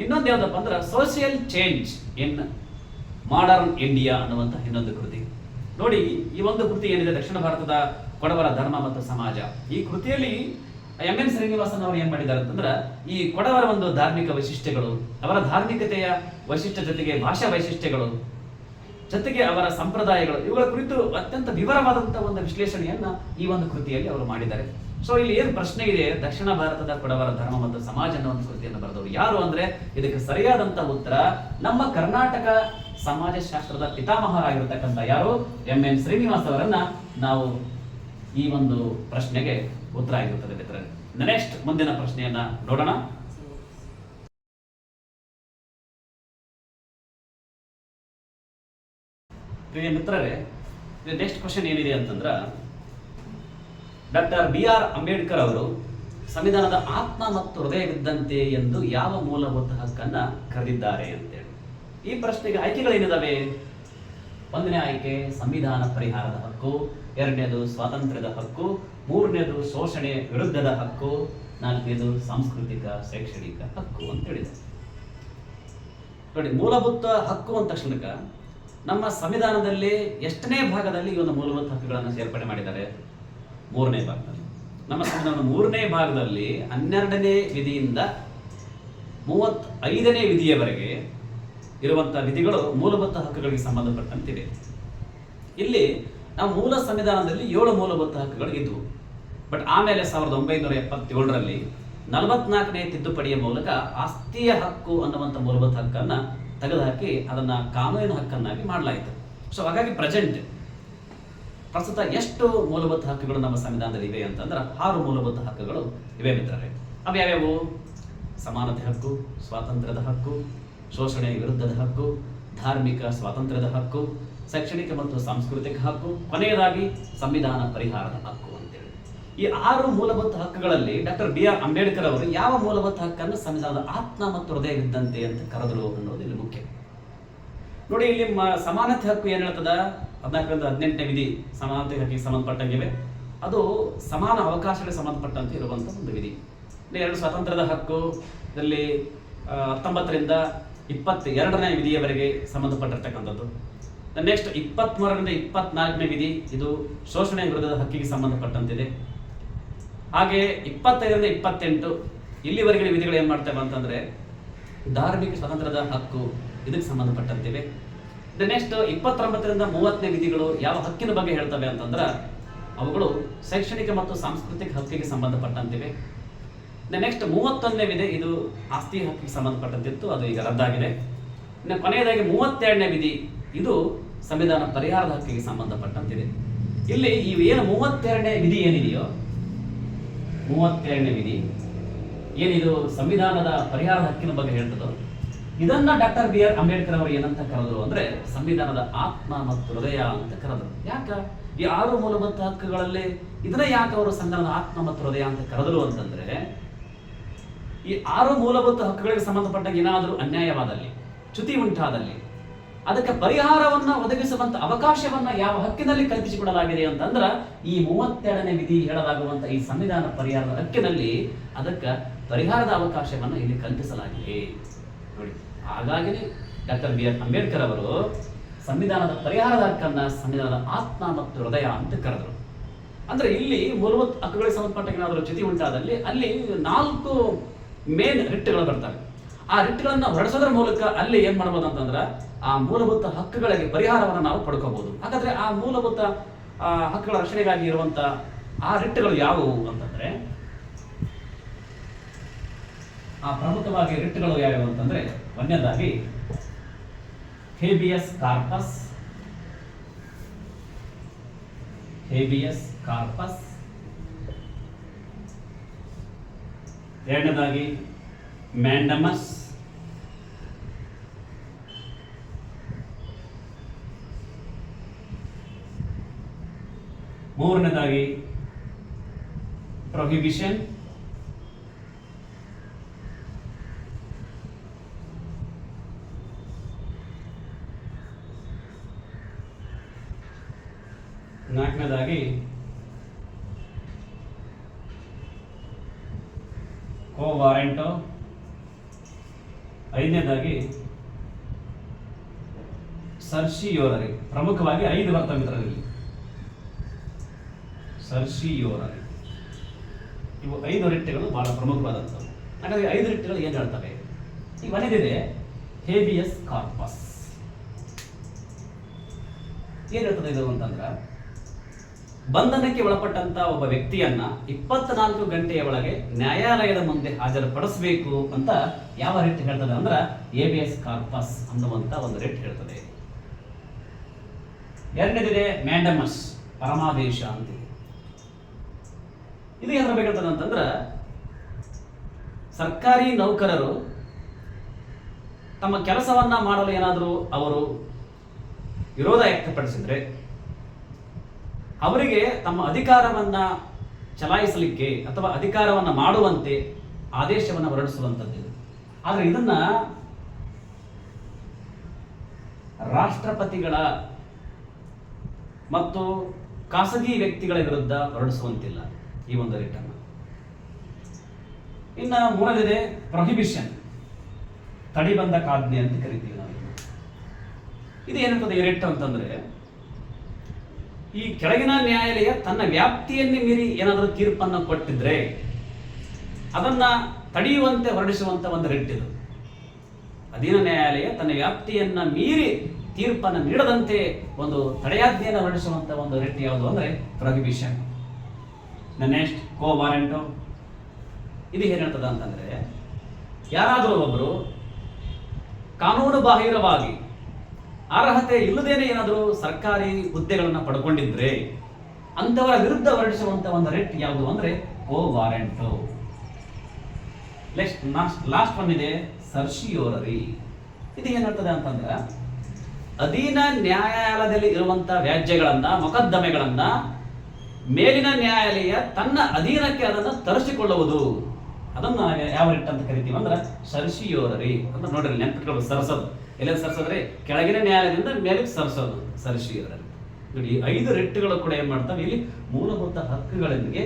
ಇನ್ನೊಂದು ಯಾವ್ದಪ್ಪ ಅಂದ್ರೆ social change in modern India ಅನ್ನುವಂಥ ಇನ್ನೊಂದು ಕೃತಿ. ನೋಡಿ, ಈ ಒಂದು ಕೃತಿ ಏನಿದೆ ದಕ್ಷಿಣ ಭಾರತದ ಕೊಡವರ ಧರ್ಮ ಮತ್ತು ಸಮಾಜ, ಈ ಕೃತಿಯಲ್ಲಿ MN ಶ್ರೀನಿವಾಸನ್ ಅವರು ಏನ್ ಮಾಡಿದ್ದಾರೆ ಅಂತಂದ್ರೆ ಈ ಕೊಡವರ ಒಂದು ಧಾರ್ಮಿಕ ವೈಶಿಷ್ಟ್ಯಗಳು, ಅವರ ಧಾರ್ಮಿಕತೆಯ ವೈಶಿಷ್ಟ್ಯ ಜೊತೆಗೆ ಭಾಷಾ ವೈಶಿಷ್ಟ್ಯಗಳು ಜೊತೆಗೆ ಅವರ ಸಂಪ್ರದಾಯಗಳು, ಇವುಗಳ ಕುರಿತು ಅತ್ಯಂತ ವಿವರವಾದಂತಹ ಒಂದು ವಿಶ್ಲೇಷಣೆಯನ್ನ ಈ ಒಂದು ಕೃತಿಯಲ್ಲಿ ಅವರು ಮಾಡಿದ್ದಾರೆ. ಸೊ ಇಲ್ಲಿ ಏನು ಪ್ರಶ್ನೆ ಇದೆ, ದಕ್ಷಿಣ ಭಾರತದ ಕೊಡವರ ಧರ್ಮ ಮತ್ತು ಸಮಾಜ ಅನ್ನೋ ಒಂದು ಕೃತಿಯನ್ನು ಬರೆದವರು ಯಾರು ಅಂದ್ರೆ ಇದಕ್ಕೆ ಸರಿಯಾದಂತಹ ಉತ್ತರ ನಮ್ಮ ಕರ್ನಾಟಕ ಸಮಾಜಶಾಸ್ತ್ರದ ಪಿತಾಮಹರಾಗಿರ್ತಕ್ಕಂಥ ಯಾರು MN ಶ್ರೀನಿವಾಸ್ ಅವರನ್ನ ನಾವು ಈ ಒಂದು ಪ್ರಶ್ನೆಗೆ ಉತ್ತರ ಆಗಿರುತ್ತದೆ ಮಿತ್ರರೇ. ನೆಕ್ಸ್ಟ್ ಮುಂದಿನ ಪ್ರಶ್ನೆಯನ್ನ ನೋಡೋಣ. ಪ್ರಿಯ ಮಿತ್ರರೇ, ನೆಕ್ಸ್ಟ್ ಕ್ವಶನ್ ಏನಿದೆ ಅಂತಂದ್ರ ಡಾಕ್ಟರ್ BR ಅಂಬೇಡ್ಕರ್ ಅವರು ಸಂವಿಧಾನದ ಆತ್ಮ ಮತ್ತು ಹೃದಯವಿದ್ದಂತೆ ಎಂದು ಯಾವ ಮೂಲಭೂತ ಹಕ್ಕನ್ನ ಕರೆದಿದ್ದಾರೆ ಅಂತೇಳಿ. ಈ ಪ್ರಶ್ನೆಗೆ ಆಯ್ಕೆಗಳೇನಿದಾವೆ? 1ನೇ ಆಯ್ಕೆ ಸಂವಿಧಾನ ಪರಿಹಾರದ ಹಕ್ಕು, 2ನೇದು ಸ್ವಾತಂತ್ರ್ಯದ ಹಕ್ಕು, 3ನೇದು ಶೋಷಣೆ ವಿರುದ್ಧದ ಹಕ್ಕು, 4ನೇದು ಸಾಂಸ್ಕೃತಿಕ ಶೈಕ್ಷಣಿಕ ಹಕ್ಕು ಅಂತ ಹೇಳಿದೆ. ನೋಡಿ, ಮೂಲಭೂತ ಹಕ್ಕು ಅಂದ ತಕ್ಷಣಕ್ಕ ನಮ್ಮ ಸಂವಿಧಾನದಲ್ಲಿ ಎಷ್ಟನೇ ಭಾಗದಲ್ಲಿ ಈ ಒಂದು ಮೂಲಭೂತ ಹಕ್ಕುಗಳನ್ನು ಸೇರ್ಪಡೆ ಮಾಡಿದ್ದಾರೆ? 3ನೇ ಭಾಗದಲ್ಲಿ. ನಮ್ಮ ಸಂವಿಧಾನದ 3ನೇ ಭಾಗದಲ್ಲಿ 12ನೇ ವಿಧಿಯಿಂದ 35ನೇ ವಿಧಿಯವರೆಗೆ ಇರುವಂತಹ ವಿಧಿಗಳು ಮೂಲಭೂತ ಹಕ್ಕುಗಳಿಗೆ ಸಂಬಂಧಪಟ್ಟಂತಿದೆ. ಇಲ್ಲಿ ನಾವು ಮೂಲ ಸಂವಿಧಾನದಲ್ಲಿ 7 ಮೂಲಭೂತ ಹಕ್ಕುಗಳು ಇದ್ವು. ಬಟ್ ಆಮೇಲೆ 1977ರಲ್ಲಿ 44ನೇ ತಿದ್ದುಪಡಿಯ ಮೂಲಕ ಆಸ್ತಿಯ ಹಕ್ಕು ಅನ್ನುವಂಥ ಮೂಲಭೂತ ಹಕ್ಕನ್ನ ತೆಗೆದುಹಾಕಿ ಅದನ್ನ ಕಾನೂನಿನ ಹಕ್ಕನ್ನಾಗಿ ಮಾಡಲಾಯಿತು. ಸೊ ಹಾಗಾಗಿ ಪ್ರಸ್ತುತ ಎಷ್ಟು ಮೂಲಭೂತ ಹಕ್ಕುಗಳು ನಮ್ಮ ಸಂವಿಧಾನದಲ್ಲಿ ಇವೆ ಅಂತಂದ್ರೆ 6 ಮೂಲಭೂತ ಹಕ್ಕುಗಳು ಇವೆ ಮಿತ್ರರೇ. ಅವು ಯಾವ್ಯಾವು? ಸಮಾನತೆ ಹಕ್ಕು, ಸ್ವಾತಂತ್ರ್ಯದ ಹಕ್ಕು, ಶೋಷಣೆ ವಿರುದ್ಧದ ಹಕ್ಕು, ಧಾರ್ಮಿಕ ಸ್ವಾತಂತ್ರ್ಯದ ಹಕ್ಕು, ಶೈಕ್ಷಣಿಕ ಮತ್ತು ಸಾಂಸ್ಕೃತಿಕ ಹಕ್ಕು, ಕೊನೆಯದಾಗಿ ಸಂವಿಧಾನ ಪರಿಹಾರದ ಹಕ್ಕು ಅಂತೇಳಿ. ಈ 6 ಮೂಲಭೂತ ಹಕ್ಕುಗಳಲ್ಲಿ ಡಾಕ್ಟರ್ BR ಅಂಬೇಡ್ಕರ್ ಅವರು ಯಾವ ಮೂಲಭೂತ ಹಕ್ಕನ್ನು ಸಂವಿಧಾನದ ಆತ್ಮ ಮತ್ತು ಹೃದಯವಿದ್ದಂತೆ ಅಂತ ಕರೆದರು ಅನ್ನೋದು ಇಲ್ಲಿ ಮುಖ್ಯ. ನೋಡಿ, ಇಲ್ಲಿ ಸಮಾನತೆ ಹಕ್ಕು ಏನ್ ಹೇಳ್ತದ? 14ರಿಂದ 18ನೇ ವಿಧಿ ಸಮಾನತೆ ಹಕ್ಕಿಗೆ ಸಂಬಂಧಪಟ್ಟಂಗಿವೆ. ಅದು ಸಮಾನ ಅವಕಾಶಗಳಿಗೆ ಸಂಬಂಧಪಟ್ಟಂತೆ ಇರುವಂತಹ ಒಂದು ವಿಧಿ. 2 ಸ್ವಾತಂತ್ರ್ಯದ ಹಕ್ಕು ಇದರಲ್ಲಿ 19ರಿಂದ 22ನೇ ವಿಧಿಯವರೆಗೆ ಸಂಬಂಧಪಟ್ಟಿರ್ತಕ್ಕಂಥದ್ದು. ನೆಕ್ಸ್ಟ್ 23ರಿಂದ 24ನೇ ವಿಧಿ ಇದು ಶೋಷಣೆ ವಿರುದ್ಧದ ಹಕ್ಕಿಗೆ ಸಂಬಂಧಪಟ್ಟಂತಿದೆ. ಹಾಗೆ 25ರಿಂದ 28 ಇಲ್ಲಿವರೆಗಿನ ವಿಧಿಗಳು ಏನ್ ಮಾಡ್ತೇವೆ ಅಂತಂದ್ರೆ ಧಾರ್ಮಿಕ ಸ್ವಾತಂತ್ರ್ಯದ ಹಕ್ಕು ಇದಕ್ಕೆ ಸಂಬಂಧಪಟ್ಟಂತಿವೆ. ನೆಕ್ಸ್ಟ್ 29ರಿಂದ 30ನೇ ವಿಧಿಗಳು ಯಾವ ಹಕ್ಕಿನ ಬಗ್ಗೆ ಹೇಳ್ತವೆ ಅಂತಂದ್ರೆ ಅವುಗಳು ಶೈಕ್ಷಣಿಕ ಮತ್ತು ಸಾಂಸ್ಕೃತಿಕ ಹಕ್ಕಿಗೆ ಸಂಬಂಧಪಟ್ಟಂತಿವೆ. ನೆಕ್ಸ್ಟ್ 31ನೇ ವಿಧಿ ಇದು ಆಸ್ತಿ ಹಕ್ಕಿಗೆ ಸಂಬಂಧಪಟ್ಟಂತಿತ್ತು, ಅದು ಈಗ ರದ್ದಾಗಿದೆ. ಇನ್ನು ಕೊನೆಯದಾಗಿ 32ನೇ ವಿಧಿ ಇದು ಸಂವಿಧಾನ ಪರಿಹಾರದ ಹಕ್ಕಿಗೆ ಸಂಬಂಧಪಟ್ಟಂತಿದೆ. ಇಲ್ಲಿ ಏನು 32ನೇ ವಿಧಿ ಏನಿದೆಯೋ 32ನೇ ವಿಧಿ ಏನಿದು ಸಂವಿಧಾನದ ಪರಿಹಾರದ ಹಕ್ಕಿನ ಬಗ್ಗೆ ಹೇಳ್ತದೋ ಇದನ್ನ ಡಾಕ್ಟರ್ BR ಅಂಬೇಡ್ಕರ್ ಅವರು ಏನಂತ ಕರೆದರು ಅಂದ್ರೆ ಸಂವಿಧಾನದ ಆತ್ಮ ಮತ್ತು ಹೃದಯ ಅಂತ ಕರೆದರು. ಯಾಕ ಈ 6 ಮೂಲಭೂತ ಹಕ್ಕುಗಳಲ್ಲಿ ಇದನ್ನ ಯಾಕೆ ಅವರು ಸಂವಿಧಾನದ ಆತ್ಮ ಮತ್ತು ಹೃದಯ ಅಂತ ಕರೆದರು ಅಂತಂದ್ರೆ ಈ 6 ಮೂಲಭೂತ ಹಕ್ಕುಗಳಿಗೆ ಸಂಬಂಧಪಟ್ಟ ಏನಾದರೂ ಅನ್ಯಾಯವಾದಲ್ಲಿ, ಚ್ಯುತಿ ಉಂಟಾದಲ್ಲಿ ಅದಕ್ಕೆ ಪರಿಹಾರವನ್ನ ಒದಗಿಸುವಂತ ಅವಕಾಶವನ್ನ ಯಾವ ಹಕ್ಕಿನಲ್ಲಿ ಕಲ್ಪಿಸಿಕೊಡಲಾಗಿದೆ ಅಂತಂದ್ರ ಈ 32ನೇ ವಿಧಿ ಹೇಳಲಾಗುವಂತ ಈ ಸಂವಿಧಾನ ಪರಿಹಾರದ ಹಕ್ಕಿನಲ್ಲಿ ಅದಕ್ಕೆ ಪರಿಹಾರದ ಅವಕಾಶವನ್ನ ಇಲ್ಲಿ ಕಲ್ಪಿಸಲಾಗಿದೆ. ನೋಡಿ, ಹಾಗಾಗಿ ಡಾಕ್ಟರ್ BR ಅಂಬೇಡ್ಕರ್ ಅವರು ಸಂವಿಧಾನದ ಪರಿಹಾರದ ಹಕ್ಕನ್ನ ಸಂವಿಧಾನದ ಆತ್ಮ ಮತ್ತು ಹೃದಯ ಅಂತ ಕರೆದರು. ಅಂದ್ರೆ ಇಲ್ಲಿ ಮೂಲಭೂತ ಹಕ್ಕುಗಳಿಗೆ ಸಂಬಂಧಪಟ್ಟ ಏನಾದರೂ ಚ್ಯುತಿ ಉಂಟಾದಲ್ಲಿ ಅಲ್ಲಿ 4 ಮೇನ್ ರಿಟ್ಗಳು ಬರ್ತವೆ. ಆ ರಿಟ್ಗಳನ್ನ ಹೊರಡಿಸೋದ್ರ ಮೂಲಕ ಅಲ್ಲಿ ಏನ್ ಮಾಡ್ಬೋದು ಅಂತಂದ್ರ ಆ ಮೂಲಭೂತ ಹಕ್ಕುಗಳಿಗೆ ಪರಿಹಾರವನ್ನು ನಾವು ಪಡ್ಕೋಬಹುದು. ಹಾಗಾದ್ರೆ ಆ ಮೂಲಭೂತ ಹಕ್ಕುಗಳ ರಕ್ಷಣೆಗಾಗಿ ಇರುವಂತ ಆ ರಿಟ್ಗಳು ಯಾವುವು ಅಂತಂದ್ರೆ ಆ ಪ್ರಮುಖವಾಗಿ ರಿಟ್ಗಳು ಯಾವ್ಯಾವು ಅಂತಂದ್ರೆ 1ನೇದಾಗಿ ಹೇಬಿಯಸ್ ಕಾರ್ಪಸ್, ಹೇಬಿಯಸ್ ಕಾರ್ಪಸ್. ಎರಡನೇದಾಗಿ ಮ್ಯಾಂಡಮಸ್, ಮೂರನೇದಾಗಿ ಪ್ರೊಹಿಬಿಷನ್, ನಾಲ್ಕನೇದಾಗಿ ಕೋ ವಾರೆಂಟೋ, ಐದನೇದಾಗಿ ಸರ್ಶಿಯೋರರಿ. ಪ್ರಮುಖವಾಗಿ 5 ಬರ್ತವೆ ಮಿತ್ರರಲ್ಲಿ. ಸರ್ಶಿಯೋರರಿ, ಇವು 5 ರಿಟ್ಗಳು ಬಹಳ ಪ್ರಮುಖವಾದಂಥವು. ಹಾಗಾದ್ರೆ 5 ರಿಟ್ಗಳು ಏನು ಹೇಳ್ತವೆ? ಈಗ ಮನೆದಿದೆ ಹೇಬಿಯಸ್ ಕಾರ್ಪಸ್. ಏನ್ ಹೇಳ್ತದೆ ಇದು ಅಂತಂದ್ರೆ, ಬಂಧನಕ್ಕೆ ಒಳಪಟ್ಟಂತ ಒಬ್ಬ ವ್ಯಕ್ತಿಯನ್ನ 24 ಗಂಟೆಯ ಒಳಗೆ ನ್ಯಾಯಾಲಯದ ಮುಂದೆ ಹಾಜರುಪಡಿಸಬೇಕು ಅಂತ ಯಾವ ರಿಟ್ ಹೇಳ್ತದೆ ಅಂದ್ರೆ ಹೇಬಿಯಸ್ ಕಾರ್ಪಸ್ ಅನ್ನುವಂತ ಒಂದು ರಿಟ್ ಹೇಳ್ತದೆ. ಎರಡನೇದಿದೆ ಮ್ಯಾಂಡಮಸ್, ಪರಮಾದೇಶ ಅಂತ. ಇದು ಏನಾರ ಬೇಕಂತಂದ್ರೆ ಅಂತಂದ್ರೆ, ಸರ್ಕಾರಿ ನೌಕರರು ತಮ್ಮ ಕೆಲಸವನ್ನ ಮಾಡಲು ಏನಾದರೂ ಅವರು ವಿರೋಧ ವ್ಯಕ್ತಪಡಿಸಿದ್ರೆ ಅವರಿಗೆ ತಮ್ಮ ಅಧಿಕಾರವನ್ನ ಚಲಾಯಿಸಲಿಕ್ಕೆ ಅಥವಾ ಅಧಿಕಾರವನ್ನ ಮಾಡುವಂತೆ ಆದೇಶವನ್ನು ಹೊರಡಿಸುವಂಥದ್ದು. ಆದರೆ ಇದನ್ನ ರಾಷ್ಟ್ರಪತಿಗಳ ಮತ್ತು ಖಾಸಗಿ ವ್ಯಕ್ತಿಗಳ ವಿರುದ್ಧ ಹೊರಡಿಸುವಂತಿಲ್ಲ ಈ ಒಂದು ರಿಟನ್ನು. ಇನ್ನು ಮೂರನೇದಿದೆ ಪ್ರೊಹಿಬಿಷನ್, ತಡಿಬಂಧಕಾಜ್ಞೆ ಅಂತ ಕರಿತೀವಿ ನಾವು. ಇದು ಏನಿರ್ತದೆ ಈ ರಿಟ್ ಅಂತಂದ್ರೆ, ಈ ಕೆಳಗಿನ ನ್ಯಾಯಾಲಯ ತನ್ನ ವ್ಯಾಪ್ತಿಯನ್ನೇ ಮೀರಿ ಏನಾದರೂ ತೀರ್ಪನ್ನು ಕೊಟ್ಟಿದ್ರೆ ಅದನ್ನ ತಡೆಯುವಂತೆ ಹೊರಡಿಸುವಂತ ಒಂದು ರಿಟ್ ಇದು. ಅಧೀನ ನ್ಯಾಯಾಲಯ ತನ್ನ ವ್ಯಾಪ್ತಿಯನ್ನ ಮೀರಿ ತೀರ್ಪನ್ನು ನೀಡದಂತೆ ಒಂದು ತಡೆಯಾಜ್ಞೆಯನ್ನು ಹೊರಡಿಸುವಂತ ಒಂದು ರಿಟ್ ಯಾವುದು ಅಂದ್ರೆ ಪ್ರೊಹಿಬಿಷನ್. ನೆಕ್ಸ್ಟ್ ಕೋ ವಾರೆಂಟೋ. ಇದು ಏನ್ ಹೇಳ್ತದ ಅಂತಂದ್ರೆ, ಯಾರಾದರೂ ಒಬ್ಬರು ಕಾನೂನು ಬಾಹಿರವಾಗಿ ಅರ್ಹತೆ ಇಲ್ಲದೇನೆ ಏನಾದರೂ ಸರ್ಕಾರಿ ಹುದ್ದೆಗಳನ್ನು ಪಡ್ಕೊಂಡಿದ್ರೆ ಅಂತವರ ವಿರುದ್ಧ ಹೊರಡಿಸುವಂತ ಒಂದು ರಿಟ್ ಯಾವುದು ಅಂದ್ರೆ ಕೋ ವಾರೆಂಟೋ. ಲಾಸ್ಟ್ ಒನ್ ಇದೆ ಸರ್ಶಿಯೋರರಿ. ಇದು ಏನ್ ಹೇಳ್ತದೆ ಅಂತಂದ್ರೆ, ಅಧೀನ ನ್ಯಾಯಾಲಯದಲ್ಲಿ ಇರುವಂತಹ ವ್ಯಾಜ್ಯಗಳನ್ನ, ಮೊಕದ್ದಮೆಗಳನ್ನ ಮೇಲಿನ ನ್ಯಾಯಾಲಯ ತನ್ನ ಅಧೀನಕ್ಕೆ ಅದನ್ನು ತರಿಸಿಕೊಳ್ಳುವುದು. ಅದನ್ನ ಯಾವ ರಿಟ್ ಅಂತ ಕರಿತೀವಿ ಅಂದ್ರೆ ಸರ್ಶಿಯೋರರಿ ಅಂತ. ನೋಡ್ರಿ ನೆನಪಿಟ್ಕೊಳ್ಳೋದು, ಸರಸೋದು. ಎಲ್ಲ ಸರಿಸಿದ್ರೆ ಕೆಳಗಿನ ನ್ಯಾಯಾಲಯದಿಂದ ಮೇಲೆ ಸರಿಸೋದು ಸರ್ಶಿಯೋರರಿ. ನೋಡಿ, 5 ರಿಟ್ಗಳು ಕೂಡ ಏನ್ ಮಾಡ್ತವೆ, ಇಲ್ಲಿ ಮೂಲಭೂತ ಹಕ್ಕುಗಳಿಗೆ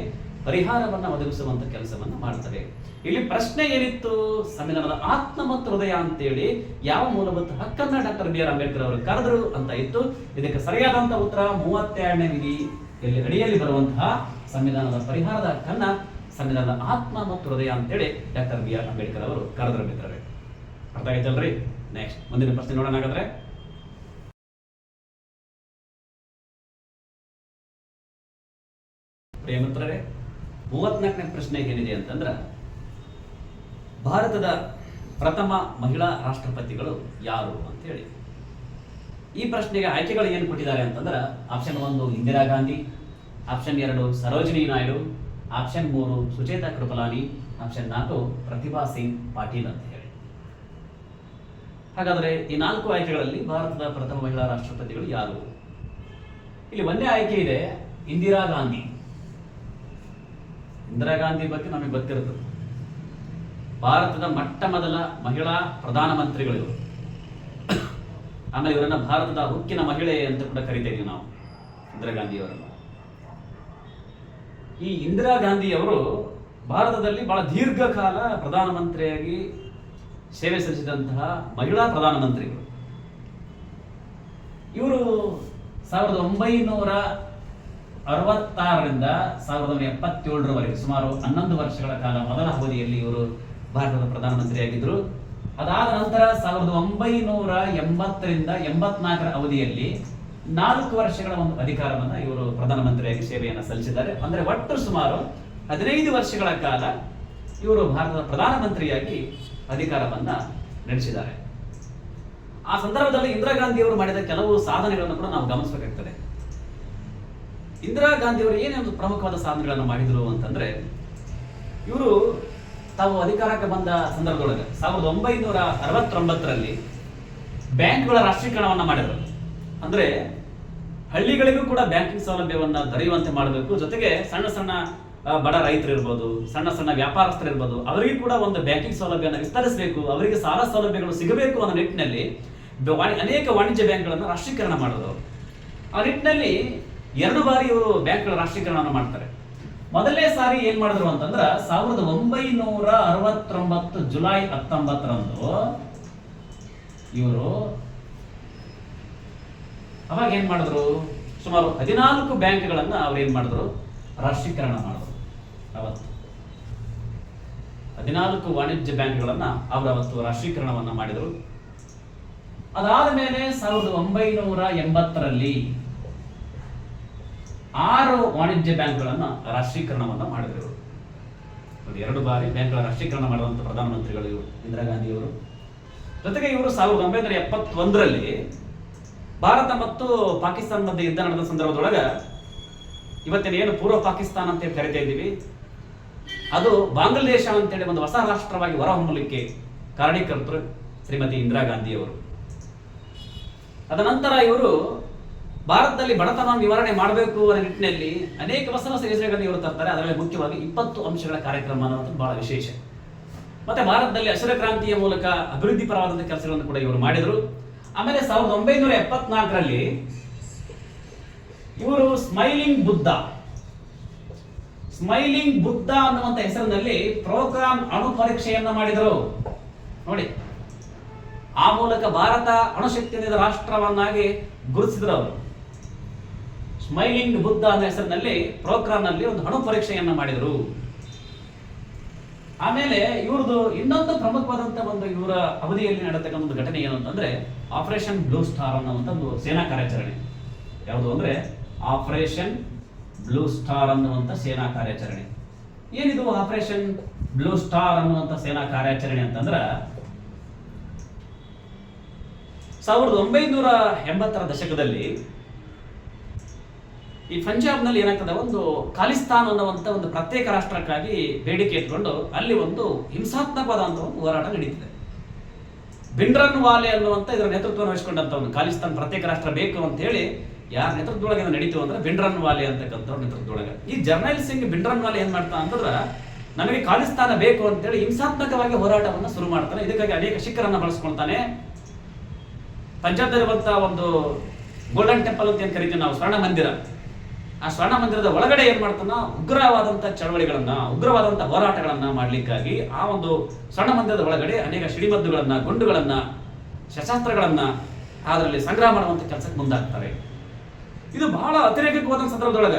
ಪರಿಹಾರವನ್ನ ಒದಗಿಸುವಂತ ಕೆಲಸವನ್ನ ಮಾಡ್ತವೆ. ಇಲ್ಲಿ ಪ್ರಶ್ನೆ ಏನಿತ್ತು, ಸಂವಿಧಾನದ ಆತ್ಮ ಮತ್ತು ಹೃದಯ ಅಂತೇಳಿ ಯಾವ ಮೂಲಭೂತ ಹಕ್ಕನ್ನ ಡಾಕ್ಟರ್ ಬಿ ಆರ್ ಅಂಬೇಡ್ಕರ್ ಅವರು ಕರೆದ್ರು ಅಂತ ಇತ್ತು. ಇದಕ್ಕೆ ಸರಿಯಾದಂತ ಉತ್ತರ 32ನೇ ವಿಧಿ ಅಡಿಯಲ್ಲಿ ಬರುವಂತಹ ಸಂವಿಧಾನದ ಪರಿಹಾರದ ಹಕ್ಕನ್ನ ಸಂವಿಧಾನದ ಆತ್ಮ ಮತ್ತು ಹೃದಯ ಅಂತೇಳಿ ಡಾಕ್ಟರ್ ಬಿ ಆರ್ ಅಂಬೇಡ್ಕರ್ ಅವರು ಕರೆದ್ರು ಮಿತ್ರರೇ. ಅರ್ಥ ಆಯ್ತಲ್ರಿ? ನೆಕ್ಸ್ಟ್ ಮುಂದಿನ ಪ್ರಶ್ನೆ ನೋಡೋಣ. ಹಾಗಾದ್ರೆ ಪ್ರಿಯ ಮಿತ್ರರೇ, 34ನೇ ಪ್ರಶ್ನೆ ಏನಿದೆ ಅಂತಂದ್ರ, ಭಾರತದ ಪ್ರಥಮ ಮಹಿಳಾ ರಾಷ್ಟ್ರಪತಿಗಳು ಯಾರು ಅಂತ ಹೇಳಿ. ಈ ಪ್ರಶ್ನೆಗೆ ಆಯ್ಕೆಗಳು ಏನು ಕೊಟ್ಟಿದ್ದಾರೆ ಅಂತಂದ್ರೆ, option 1 Indira Gandhi, option 2 Sarojini Naidu, option 3 Sucheta Kripalani, option 4 ಪ್ರತಿಭಾ ಸಿಂಗ್ ಪಾಟೀಲ್ ಅಂತ ಹೇಳಿ. ಹಾಗಾದ್ರೆ ಈ 4 ಆಯ್ಕೆಗಳಲ್ಲಿ ಭಾರತದ ಪ್ರಥಮ ಮಹಿಳಾ ರಾಷ್ಟ್ರಪತಿಗಳು ಯಾರು? ಇಲ್ಲಿ ಒಂದೇ ಆಯ್ಕೆ ಇದೆ, ಇಂದಿರಾ ಗಾಂಧಿ. ಇಂದಿರಾ ಗಾಂಧಿ ಬಗ್ಗೆ ನಮಗೆ ಗೊತ್ತಿರುತ್ತದೆ. ಭಾರತದ ಮೊಟ್ಟ ಮೊದಲ ಮಹಿಳಾ ಪ್ರಧಾನಮಂತ್ರಿಗಳು ಇವರು. ಆಮೇಲೆ ಇವರನ್ನ ಭಾರತದ ಹುಕ್ಕಿನ ಮಹಿಳೆ ಅಂತ ಕೂಡ ಕರಿತೇವೆ ನಾವು, ಇಂದಿರಾ ಗಾಂಧಿ ಅವರನ್ನು. ಈ ಇಂದಿರಾ ಗಾಂಧಿ ಅವರು ಭಾರತದಲ್ಲಿ ಬಹಳ ದೀರ್ಘಕಾಲ ಪ್ರಧಾನಮಂತ್ರಿಯಾಗಿ ಸೇವೆ ಸಲ್ಲಿಸಿದಂತಹ ಮಹಿಳಾ ಪ್ರಧಾನಮಂತ್ರಿಗಳು. ಇವರು 1966ರಿಂದ 1977ರವರೆಗೆ ಸುಮಾರು 11 ವರ್ಷಗಳ ಕಾಲ ಮೊದಲ ಅವಧಿಯಲ್ಲಿ ಇವರು ಭಾರತದ ಪ್ರಧಾನಮಂತ್ರಿಯಾಗಿದ್ದರು. ಅದಾದ ನಂತರ 1980ರಿಂದ 84ರ ಅವಧಿಯಲ್ಲಿ 4 ವರ್ಷಗಳ ಒಂದು ಅಧಿಕಾರವನ್ನ ಇವರು ಪ್ರಧಾನಮಂತ್ರಿಯಾಗಿ ಸೇವೆಯನ್ನು ಸಲ್ಲಿಸಿದ್ದಾರೆ. ಅಂದ್ರೆ ಒಟ್ಟು ಸುಮಾರು 15 ವರ್ಷಗಳ ಕಾಲ ಇವರು ಭಾರತದ ಪ್ರಧಾನಮಂತ್ರಿಯಾಗಿ ಅಧಿಕಾರವನ್ನ ನಡೆಸಿದ್ದಾರೆ. ಆ ಸಂದರ್ಭದಲ್ಲಿ ಇಂದಿರಾ ಗಾಂಧಿ ಅವರು ಮಾಡಿದ ಕೆಲವು ಸಾಧನೆಗಳನ್ನು ಕೂಡ ನಾವು ಗಮನಿಸಬೇಕಾಗ್ತದೆ. ಇಂದಿರಾ ಗಾಂಧಿ ಅವರು ಏನೇ ಪ್ರಮುಖವಾದ ಸಾಧನೆಗಳನ್ನು ಮಾಡಿದ್ರು ಅಂತಂದ್ರೆ, ಇವರು ತಾವು ಅಧಿಕಾರಕ್ಕೆ ಬಂದ ಸಂದರ್ಭದೊಳಗೆ 1969ರಲ್ಲಿ ಬ್ಯಾಂಕ್ಗಳ ರಾಷ್ಟ್ರೀಕರಣವನ್ನ ಮಾಡಿದರು. ಅಂದ್ರೆ ಹಳ್ಳಿಗಳಿಗೂ ಕೂಡ ಬ್ಯಾಂಕಿಂಗ್ ಸೌಲಭ್ಯವನ್ನ ದೊರೆಯುವಂತೆ ಮಾಡಬೇಕು, ಜೊತೆಗೆ ಸಣ್ಣ ಸಣ್ಣ ಬಡ ರೈತರು ಇರ್ಬೋದು, ಸಣ್ಣ ಸಣ್ಣ ವ್ಯಾಪಾರಸ್ಥರು ಇರ್ಬೋದು, ಅವರಿಗೆ ಕೂಡ ಒಂದು ಬ್ಯಾಂಕಿಂಗ್ ಸೌಲಭ್ಯವನ್ನು ವಿಸ್ತರಿಸಬೇಕು, ಅವರಿಗೆ ಸಾಲ ಸೌಲಭ್ಯಗಳು ಸಿಗಬೇಕು ಅನ್ನೋ ನಿಟ್ಟಿನಲ್ಲಿ ಅನೇಕ ವಾಣಿಜ್ಯ ಬ್ಯಾಂಕ್ಗಳನ್ನು ರಾಷ್ಟ್ರೀಕರಣ ಮಾಡಿದ್ರು. ಆ ನಿಟ್ಟಿನಲ್ಲಿ 2 ಬಾರಿ ಇವರು ಬ್ಯಾಂಕ್ಗಳ ರಾಷ್ಟ್ರೀಕರಣವನ್ನು ಮಾಡ್ತಾರೆ. ಮೊದಲನೇ ಸಾರಿ ಏನ್ ಮಾಡಿದ್ರು ಅಂತಂದ್ರ 1969 ಜುಲೈ 19ರಂದು ಇವರು ಅವಾಗ ಏನ್ ಮಾಡಿದ್ರು, ಸುಮಾರು 14 ಬ್ಯಾಂಕ್ಗಳನ್ನ ಅವ್ರು ಏನ್ ಮಾಡಿದ್ರು, ರಾಷ್ಟ್ರೀಕರಣ ಮಾಡಿದ್ರು. ಅವತ್ತು 14 ವಾಣಿಜ್ಯ ಬ್ಯಾಂಕ್ಗಳನ್ನ ಅವರು ಅವತ್ತು ರಾಷ್ಟ್ರೀಕರಣವನ್ನ ಮಾಡಿದರು. ಅದಾದ ಮೇಲೆ 1980ರಲ್ಲಿ 6 ವಾಣಿಜ್ಯ ಬ್ಯಾಂಕ್ಗಳನ್ನ ರಾಷ್ಟ್ರೀಕರಣವನ್ನ ಮಾಡಿದರು. 2 ಬಾರಿ ಬ್ಯಾಂಕ್ಗಳ ರಾಷ್ಟ್ರೀಕರಣ ಮಾಡುವಂತ ಪ್ರಧಾನಮಂತ್ರಿಗಳು ಇವರು ಇಂದಿರಾ ಗಾಂಧಿ ಅವರು. ಜೊತೆಗೆ ಇವರು 1971ರಲ್ಲಿ ಭಾರತ ಮತ್ತು ಪಾಕಿಸ್ತಾನ ಮಧ್ಯೆ ಯುದ್ಧ ನಡೆದ ಸಂದರ್ಭದೊಳಗ ಇವತ್ತಿನ ಏನು ಪೂರ್ವ ಪಾಕಿಸ್ತಾನ ಅಂತ ಕರಿತಾ ಇದ್ದೀವಿ, ಅದು ಬಾಂಗ್ಲಾದೇಶ ಅಂತೇಳಿ ಒಂದು ಹೊಸ ರಾಷ್ಟ್ರವಾಗಿ ಹೊರಹೊಮ್ಮಲಿಕ್ಕೆ ಕಾರಣೀಕರ್ತರು ಶ್ರೀಮತಿ ಇಂದಿರಾ ಗಾಂಧಿ ಅವರು. ಅದನಂತರ ಇವರು ಭಾರತದಲ್ಲಿ ಬಡತನ ನಿವಾರಣೆ ಮಾಡಬೇಕು ಅನ್ನೋ ನಿಟ್ಟಿನಲ್ಲಿ ಅನೇಕ ಹೊಸ ಹೊಸ ಯೋಜನೆಗಳನ್ನು ಇವರು ತರ್ತಾರೆ. ಅದರಲ್ಲಿ ಮುಖ್ಯವಾಗಿ 20 ಅಂಶಗಳ ಕಾರ್ಯಕ್ರಮ ಅನ್ನೋದು ಬಹಳ ವಿಶೇಷ. ಮತ್ತೆ ಭಾರತದಲ್ಲಿ ಹಸಿರು ಕ್ರಾಂತಿಯ ಮೂಲಕ ಅಭಿವೃದ್ಧಿ ಪರವಾದಂತಹ ಕೆಲಸಗಳನ್ನು ಕೂಡ ಇವರು ಮಾಡಿದರು. ಆಮೇಲೆ 1974ರಲ್ಲಿ ಇವರು ಸ್ಮೈಲಿಂಗ್ ಬುದ್ಧ ಅನ್ನುವಂತ ಹೆಸರಿನಲ್ಲಿ ಪ್ರೋಗ್ರಾಮ್ ಅಣು ಪರೀಕ್ಷೆಯನ್ನ ಮಾಡಿದರು. ನೋಡಿ, ಆ ಮೂಲಕ ಭಾರತ ಅಣುಶಕ್ತಿಯ ರಾಷ್ಟ್ರವನ್ನಾಗಿ ಗುರುತಿಸಿದ್ರು ಅವರು. ಸ್ಮೈಲಿಂಗ್ ಬುದ್ಧ ಅನ್ನೋ ಹೆಸರಿನಲ್ಲಿ ಪ್ರೋಗ್ರಾಮ್ ನಲ್ಲಿ ಒಂದು ಅಣು ಪರೀಕ್ಷೆಯನ್ನ ಮಾಡಿದರು. ಆಮೇಲೆ ಇವ್ರದ್ದು ಇನ್ನೊಂದು ಪ್ರಮುಖವಾದಂತಹ ಒಂದು ಇವರ ಅವಧಿಯಲ್ಲಿ ನಡೆತಕ್ಕಂಥ ಒಂದು ಘಟನೆ ಏನು ಅಂತಂದ್ರೆ ಆಪರೇಷನ್ ಬ್ಲೂ ಸ್ಟಾರ್ ಅನ್ನುವಂಥ ಒಂದು ಸೇನಾ ಕಾರ್ಯಾಚರಣೆ. ಯಾವುದು ಅಂದ್ರೆ ಆಪರೇಷನ್ ಬ್ಲೂ ಸ್ಟಾರ್ ಅನ್ನುವಂಥ ಸೇನಾ ಕಾರ್ಯಾಚರಣೆ. ಏನಿದು ಆಪರೇಷನ್ ಬ್ಲೂ ಸ್ಟಾರ್ ಅನ್ನುವಂಥ ಸೇನಾ ಕಾರ್ಯಾಚರಣೆ ಅಂತಂದ್ರ 1980ರ ದಶಕದಲ್ಲಿ ಈ ಪಂಜಾಬ್ನಲ್ಲಿ ಏನಾಗ್ತದೆ, ಒಂದು ಖಾಲಿಸ್ತಾನ್ ಅನ್ನುವಂಥ ಒಂದು ಪ್ರತ್ಯೇಕ ರಾಷ್ಟ್ರಕ್ಕಾಗಿ ಬೇಡಿಕೆ ಇಟ್ಕೊಂಡು ಅಲ್ಲಿ ಒಂದು ಹಿಂಸಾತ್ಮಕವಾದಂತಹ ಒಂದು ಹೋರಾಟ ನಡೀತಿದೆ. ಭಿಂಡ್ರನ್ ವಾಲೆ ಅನ್ನುವಂಥ ಇದರ ನೇತೃತ್ವವನ್ನು ವಹಿಸಿಕೊಂಡಂತವನು ಖಾಲಿಸ್ತಾನ್ ಪ್ರತ್ಯೇಕ ರಾಷ್ಟ್ರ ಬೇಕು ಅಂತ ಹೇಳಿ ಯಾರ ನೇತೃತ್ವದೊಳಗೆ ನಡೀತು ಅಂದ್ರೆ ಭಿಂಡ್ರನ್ ವಾಲೆ ಅಂತಕ್ಕಂಥವ್ರ ನೇತೃತ್ವದೊಳಗೆ. ಈ ಜರ್ನೈಲ್ ಸಿಂಗ್ ಭಿಂಡ್ರನ್ ವಾಲೆ ಏನ್ ಮಾಡ್ತಾ ಅಂತಂದ್ರ ನಮಗೆ ಖಾಲಿಸ್ತಾನ ಬೇಕು ಅಂತೇಳಿ ಹಿಂಸಾತ್ಮಕವಾಗಿ ಹೋರಾಟವನ್ನು ಶುರು ಮಾಡ್ತಾನೆ. ಇದಕ್ಕಾಗಿ ಅನೇಕ ಶಿಖರನ್ನ ಬಳಸ್ಕೊಳ್ತಾನೆ. ಪಂಜಾಬ್ನಲ್ಲಿರುವಂತಹ ಒಂದು ಗೋಲ್ಡನ್ ಟೆಂಪಲ್ ಅಂತ ಏನ್ ಕರಿತೀವಿ ನಾವು, ಸ್ವರ್ಣ ಮಂದಿರ, ಆ ಸ್ವರ್ಣ ಮಂದಿರದ ಒಳಗಡೆ ಏನ್ ಮಾಡ್ತಾನ, ಉಗ್ರವಾದಂತ ಚಳವಳಿಗಳನ್ನ, ಉಗ್ರವಾದಂತ ಹೋರಾಟಗಳನ್ನ ಮಾಡ್ಲಿಕ್ಕಾಗಿ ಆ ಒಂದು ಸ್ವರ್ಣ ಮಂದಿರದ ಒಳಗಡೆ ಅನೇಕ ಸಿಡಿಮದ್ದುಗಳನ್ನ, ಗುಂಡುಗಳನ್ನ, ಶಸ್ತ್ರಾಸ್ತ್ರಗಳನ್ನ ಅದರಲ್ಲಿ ಸಂಗ್ರಹ ಮಾಡುವಂತ ಕೆಲಸಕ್ಕೆ ಮುಂದಾಗ್ತಾರೆ. ಇದು ಬಹಳ ಅತಿರೇಕವಾದ ಸಂದರ್ಭದೊಳಗ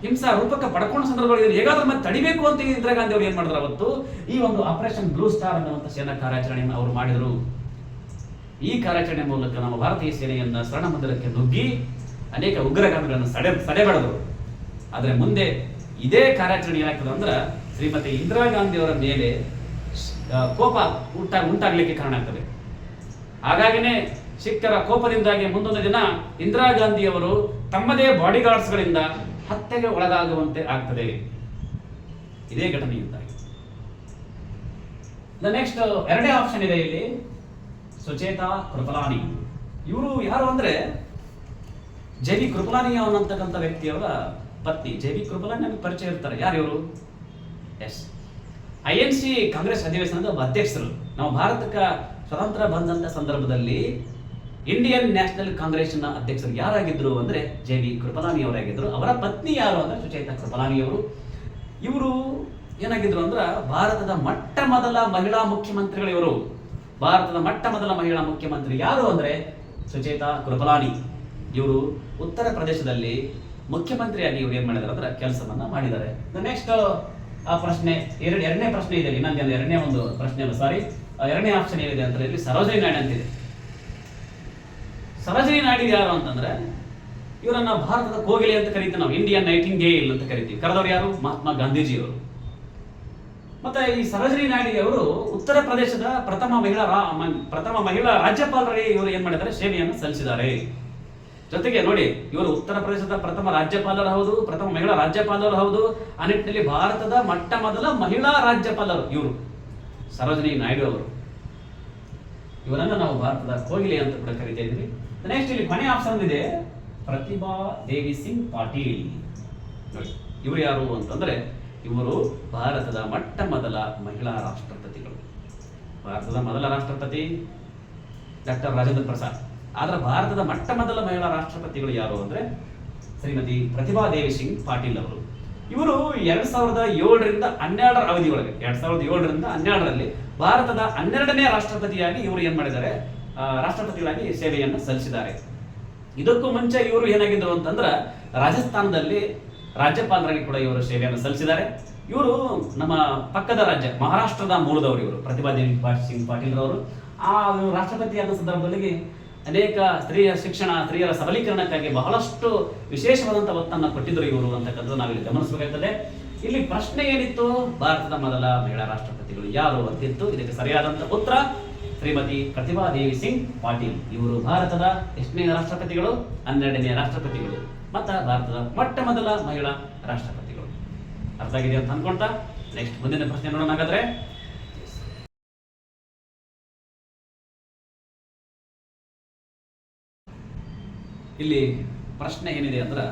ಹಿಂಸಾ ರೂಪಕ ಪಡ್ಕೊಂಡ ಸಂದರ್ಭದೊಳಗೆ ಹೇಗಾದ್ರೂ ಮತ್ತೆ ತಡಿಬೇಕು ಅಂತ ಇಂದಿರಾ ಗಾಂಧಿ ಅವರು ಏನ್ ಮಾಡಿದ್ರು, ಅವತ್ತು ಈ ಒಂದು ಆಪರೇಷನ್ ಬ್ಲೂ ಸ್ಟಾರ್ ಅನ್ನುವಂಥ ಸೇನಾ ಕಾರ್ಯಾಚರಣೆಯನ್ನು ಅವರು ಮಾಡಿದರು. ಈ ಕಾರ್ಯಾಚರಣೆ ಮೂಲಕ ನಮ್ಮ ಭಾರತೀಯ ಸೇನೆಯನ್ನ ಸ್ವರ್ಣ ಮಂದಿರಕ್ಕೆ ನುಗ್ಗಿ ಅನೇಕ ಉಗ್ರಗಾಮಿಗಳನ್ನು ಸಡೆಬಡಿದ್ರು. ಆದ್ರೆ ಮುಂದೆ ಇದೇ ಕಾರ್ಯಾಚರಣೆ ಏನಾಗ್ತದೆ ಅಂದ್ರೆ ಶ್ರೀಮತಿ ಇಂದಿರಾ ಗಾಂಧಿ ಅವರ ಮೇಲೆ ಕೋಪ ಉಂಟಾಗ್ಲಿಕ್ಕೆ ಕಾರಣ ಆಗ್ತದೆ. ಹಾಗಾಗಿನೇ ಸಿಖ್ಖರ ಕೋಪದಿಂದಾಗಿ ಮುಂದೊಂದು ದಿನ ಇಂದಿರಾ ಗಾಂಧಿ ಅವರು ತಮ್ಮದೇ ಬಾಡಿಗಾರ್ಡ್ಸ್ ಗಳಿಂದ ಹತ್ಯೆಗೆ ಒಳಗಾಗುವಂತೆ ಆಗ್ತದೆ. ಇದೇ ಘಟನೆಯಿಂದಾಗಿ. ನೆಕ್ಸ್ಟ್ 2ನೇ ಆಪ್ಷನ್ ಇದೆ ಇಲ್ಲಿ, ಸುಚೇತಾ ಕೃಪಲಾನಿ. ಇವರು ಯಾರು ಅಂದ್ರೆ ಜೆ.ವಿ. ಕೃಪಲಾನಿ ಅನ್ನತಕ್ಕಂಥ ವ್ಯಕ್ತಿಯವರ ಪತ್ನಿ. ಜೆ.ವಿ. ಕೃಪಲಾನಿ ನಮಗೆ ಪರಿಚಯ ಇರ್ತಾರೆ. ಯಾರು ಇವರು? ಎಸ್, INC ಕಾಂಗ್ರೆಸ್ ಅಧಿವೇಶನದ ಅಧ್ಯಕ್ಷರು. ನಾವು ಭಾರತಕ್ಕೆ ಸ್ವತಂತ್ರ ಬಂದಂತ ಸಂದರ್ಭದಲ್ಲಿ ಇಂಡಿಯನ್ ನ್ಯಾಷನಲ್ ಕಾಂಗ್ರೆಸ್ನ ಅಧ್ಯಕ್ಷರು ಯಾರಾಗಿದ್ರು ಅಂದ್ರೆ ಜೆ.ವಿ. ಕೃಪಲಾನಿ ಅವರಾಗಿದ್ರು. ಅವರ ಪತ್ನಿ ಯಾರು ಅಂದ್ರೆ ಸುಚೇತಾ ಕೃಪಲಾನಿ ಅವರು. ಇವರು ಏನಾಗಿದ್ರು ಅಂದ್ರೆ ಭಾರತದ ಮೊಟ್ಟ ಮೊದಲ ಮಹಿಳಾ ಮುಖ್ಯಮಂತ್ರಿಗಳು ಇವರು. ಭಾರತದ ಮೊಟ್ಟ ಮೊದಲ ಮಹಿಳಾ ಮುಖ್ಯಮಂತ್ರಿ ಯಾರು ಅಂದ್ರೆ ಸುಚೇತಾ ಕೃಪಲಾನಿ. ಇವರು ಉತ್ತರ ಪ್ರದೇಶದಲ್ಲಿ ಮುಖ್ಯಮಂತ್ರಿಯಾಗಿ ಇವರು ಏನ್ ಮಾಡಿದಾರೆ ಅಂದ್ರೆ ಕೆಲಸವನ್ನ ಮಾಡಿದ್ದಾರೆ. ನೆಕ್ಸ್ಟ್ ಆ ಪ್ರಶ್ನೆ, ಎರಡನೇ ಪ್ರಶ್ನೆ ಇದೆ, ಇನ್ನೊಂದು ಎರಡನೇ ಒಂದು ಪ್ರಶ್ನೆ ಅಲ್ಲ, ಸಾರಿ, ಎರಡನೇ ಆಪ್ಷನ್ ಏನಿದೆ ಅಂತ ಇಲ್ಲಿ ಸರೋಜಿನಿ ನಾಯ್ಡು ಅಂತಿದೆ. ಸರೋಜಿನಿ ನಾಯ್ಡು ಯಾರು ಅಂತಂದ್ರೆ ಇವರನ್ನ ಭಾರತದ ಕೋಗಿಲೆ ಅಂತ ಕರಿತೀವಿ ನಾವು, ಇಂಡಿಯನ್ ನೈಟಿಂಗೇಲ್ ಅಂತ ಕರಿತೀವಿ. ಕರೆದವರು ಯಾರು? ಮಹಾತ್ಮ ಗಾಂಧೀಜಿಯವರು. ಮತ್ತೆ ಈ ಸರೋಜಿನಿ ನಾಯ್ಡು ಅವರು ಉತ್ತರ ಪ್ರದೇಶದ ಪ್ರಥಮ ಮಹಿಳಾ ರಾಜ್ಯಪಾಲರಿಗೆ ಇವರು ಏನ್ ಮಾಡಿದ್ದಾರೆ, ಸೇವೆಯನ್ನು ಸಲ್ಲಿಸಿದ್ದಾರೆ. ಜೊತೆಗೆ ನೋಡಿ, ಇವರು ಉತ್ತರ ಪ್ರದೇಶದ ಪ್ರಥಮ ರಾಜ್ಯಪಾಲರು ಹೌದು, ಪ್ರಥಮ ಮಹಿಳಾ ರಾಜ್ಯಪಾಲರು ಹೌದು. ಆ ನಿಟ್ಟಿನಲ್ಲಿ ಭಾರತದ ಮೊಟ್ಟ ಮೊದಲ ಮಹಿಳಾ ರಾಜ್ಯಪಾಲರು ಇವರು ಸರೋಜಿನಿ ನಾಯ್ಡು ಅವರು. ಇವರನ್ನು ನಾವು ಭಾರತದ ಕೋಗಿಲೆ ಅಂತ ಕೂಡ ಕರಿತಾ ಇದ್ವಿ. ನೆಕ್ಸ್ಟ್ ಇಲ್ಲಿ ಕೊನೆ ಆಪ್ಷನ್ ಇದೆ, ಪ್ರತಿಭಾ ದೇವಿ ಸಿಂಗ್ ಪಾಟೀಲ್. ನೋಡಿ, ಇವರು ಯಾರು ಅಂತಂದ್ರೆ ಇವರು ಭಾರತದ ಮೊಟ್ಟ ಮೊದಲ ಮಹಿಳಾ ರಾಷ್ಟ್ರಪತಿಗಳು. ಭಾರತದ ಮೊದಲ ರಾಷ್ಟ್ರಪತಿ ಡಾಕ್ಟರ್ ರಾಜೇಂದ್ರ ಪ್ರಸಾದ್. ಆದ್ರೆ ಭಾರತದ ಮೊಟ್ಟ ಮೊದಲ ಮಹಿಳಾ ರಾಷ್ಟ್ರಪತಿಗಳು ಯಾರು ಅಂದ್ರೆ ಶ್ರೀಮತಿ ಪ್ರತಿಭಾ ದೇವಿ ಸಿಂಗ್ ಪಾಟೀಲ್ ಅವರು. ಇವರು 2007ರಿಂದ 12 ಅವಧಿಯೊಳಗೆ 2007ರಿಂದ 12ರಲ್ಲಿ ಭಾರತದ 12ನೇ ರಾಷ್ಟ್ರಪತಿಯಾಗಿ ಇವರು ಏನ್ ಮಾಡಿದ್ದಾರೆ, ರಾಷ್ಟ್ರಪತಿಗಳಾಗಿ ಸೇವೆಯನ್ನು ಸಲ್ಲಿಸಿದ್ದಾರೆ. ಇದಕ್ಕೂ ಮುಂಚೆ ಇವರು ಏನಾಗಿದ್ರು ಅಂತಂದ್ರೆ ರಾಜಸ್ಥಾನದಲ್ಲಿ ರಾಜ್ಯಪಾಲರಾಗಿ ಕೂಡ ಇವರು ಸೇವೆಯನ್ನು ಸಲ್ಲಿಸಿದ್ದಾರೆ. ಇವರು ನಮ್ಮ ಪಕ್ಕದ ರಾಜ್ಯ ಮಹಾರಾಷ್ಟ್ರದ ಮೂಲದವರು ಇವರು ಪ್ರತಿಭಾ ದೇವಿ ಸಿಂಗ್ ಪಾಟೀಲ್ ರವರು. ಆ ರಾಷ್ಟ್ರಪತಿಯಾದ ಸಂದರ್ಭದಲ್ಲಿ ಅನೇಕ ಸ್ತ್ರೀಯ ಶಿಕ್ಷಣ, ಸ್ತ್ರೀಯರ ಸಬಲೀಕರಣಕ್ಕಾಗಿ ಬಹಳಷ್ಟು ವಿಶೇಷವಾದಂತಹ ಒತ್ತನ್ನು ಕೊಟ್ಟಿದ್ರು ಇವರು ಅಂತಕ್ಕಂಥದ್ದು ನಾವಿಲ್ಲಿ ಗಮನಿಸಬೇಕಾಗ್ತದೆ. ಇಲ್ಲಿ ಪ್ರಶ್ನೆ ಏನಿತ್ತು, ಭಾರತದ ಮೊದಲ ಮಹಿಳಾ ರಾಷ್ಟ್ರಪತಿಗಳು ಯಾರು ಅಂತಿತ್ತು. ಇದಕ್ಕೆ ಸರಿಯಾದಂತಹ ಉತ್ತರ ಶ್ರೀಮತಿ ಪ್ರತಿಭಾ ದೇವಿ ಸಿಂಗ್ ಪಾಟೀಲ್. ಇವರು ಭಾರತದ ಎಷ್ಟನೇ ರಾಷ್ಟ್ರಪತಿಗಳು, 12ನೇ ರಾಷ್ಟ್ರಪತಿಗಳು ಮತ್ತು ಭಾರತದ ಮೊಟ್ಟ ಮೊದಲ ಮಹಿಳಾ ರಾಷ್ಟ್ರಪತಿಗಳು. ಅರ್ಥ ಆಗಿದೆ ಅಂತ ಅನ್ಕೊಂತಾ ನೆಕ್ಸ್ಟ್ ಮುಂದಿನ ಪ್ರಶ್ನೆ ನೋಡೋಣ. ಹಾಗಾದ್ರೆ ಇಲ್ಲಿ ಪ್ರಶ್ನೆ ಏನಿದೆ ಅಂದ್ರೆ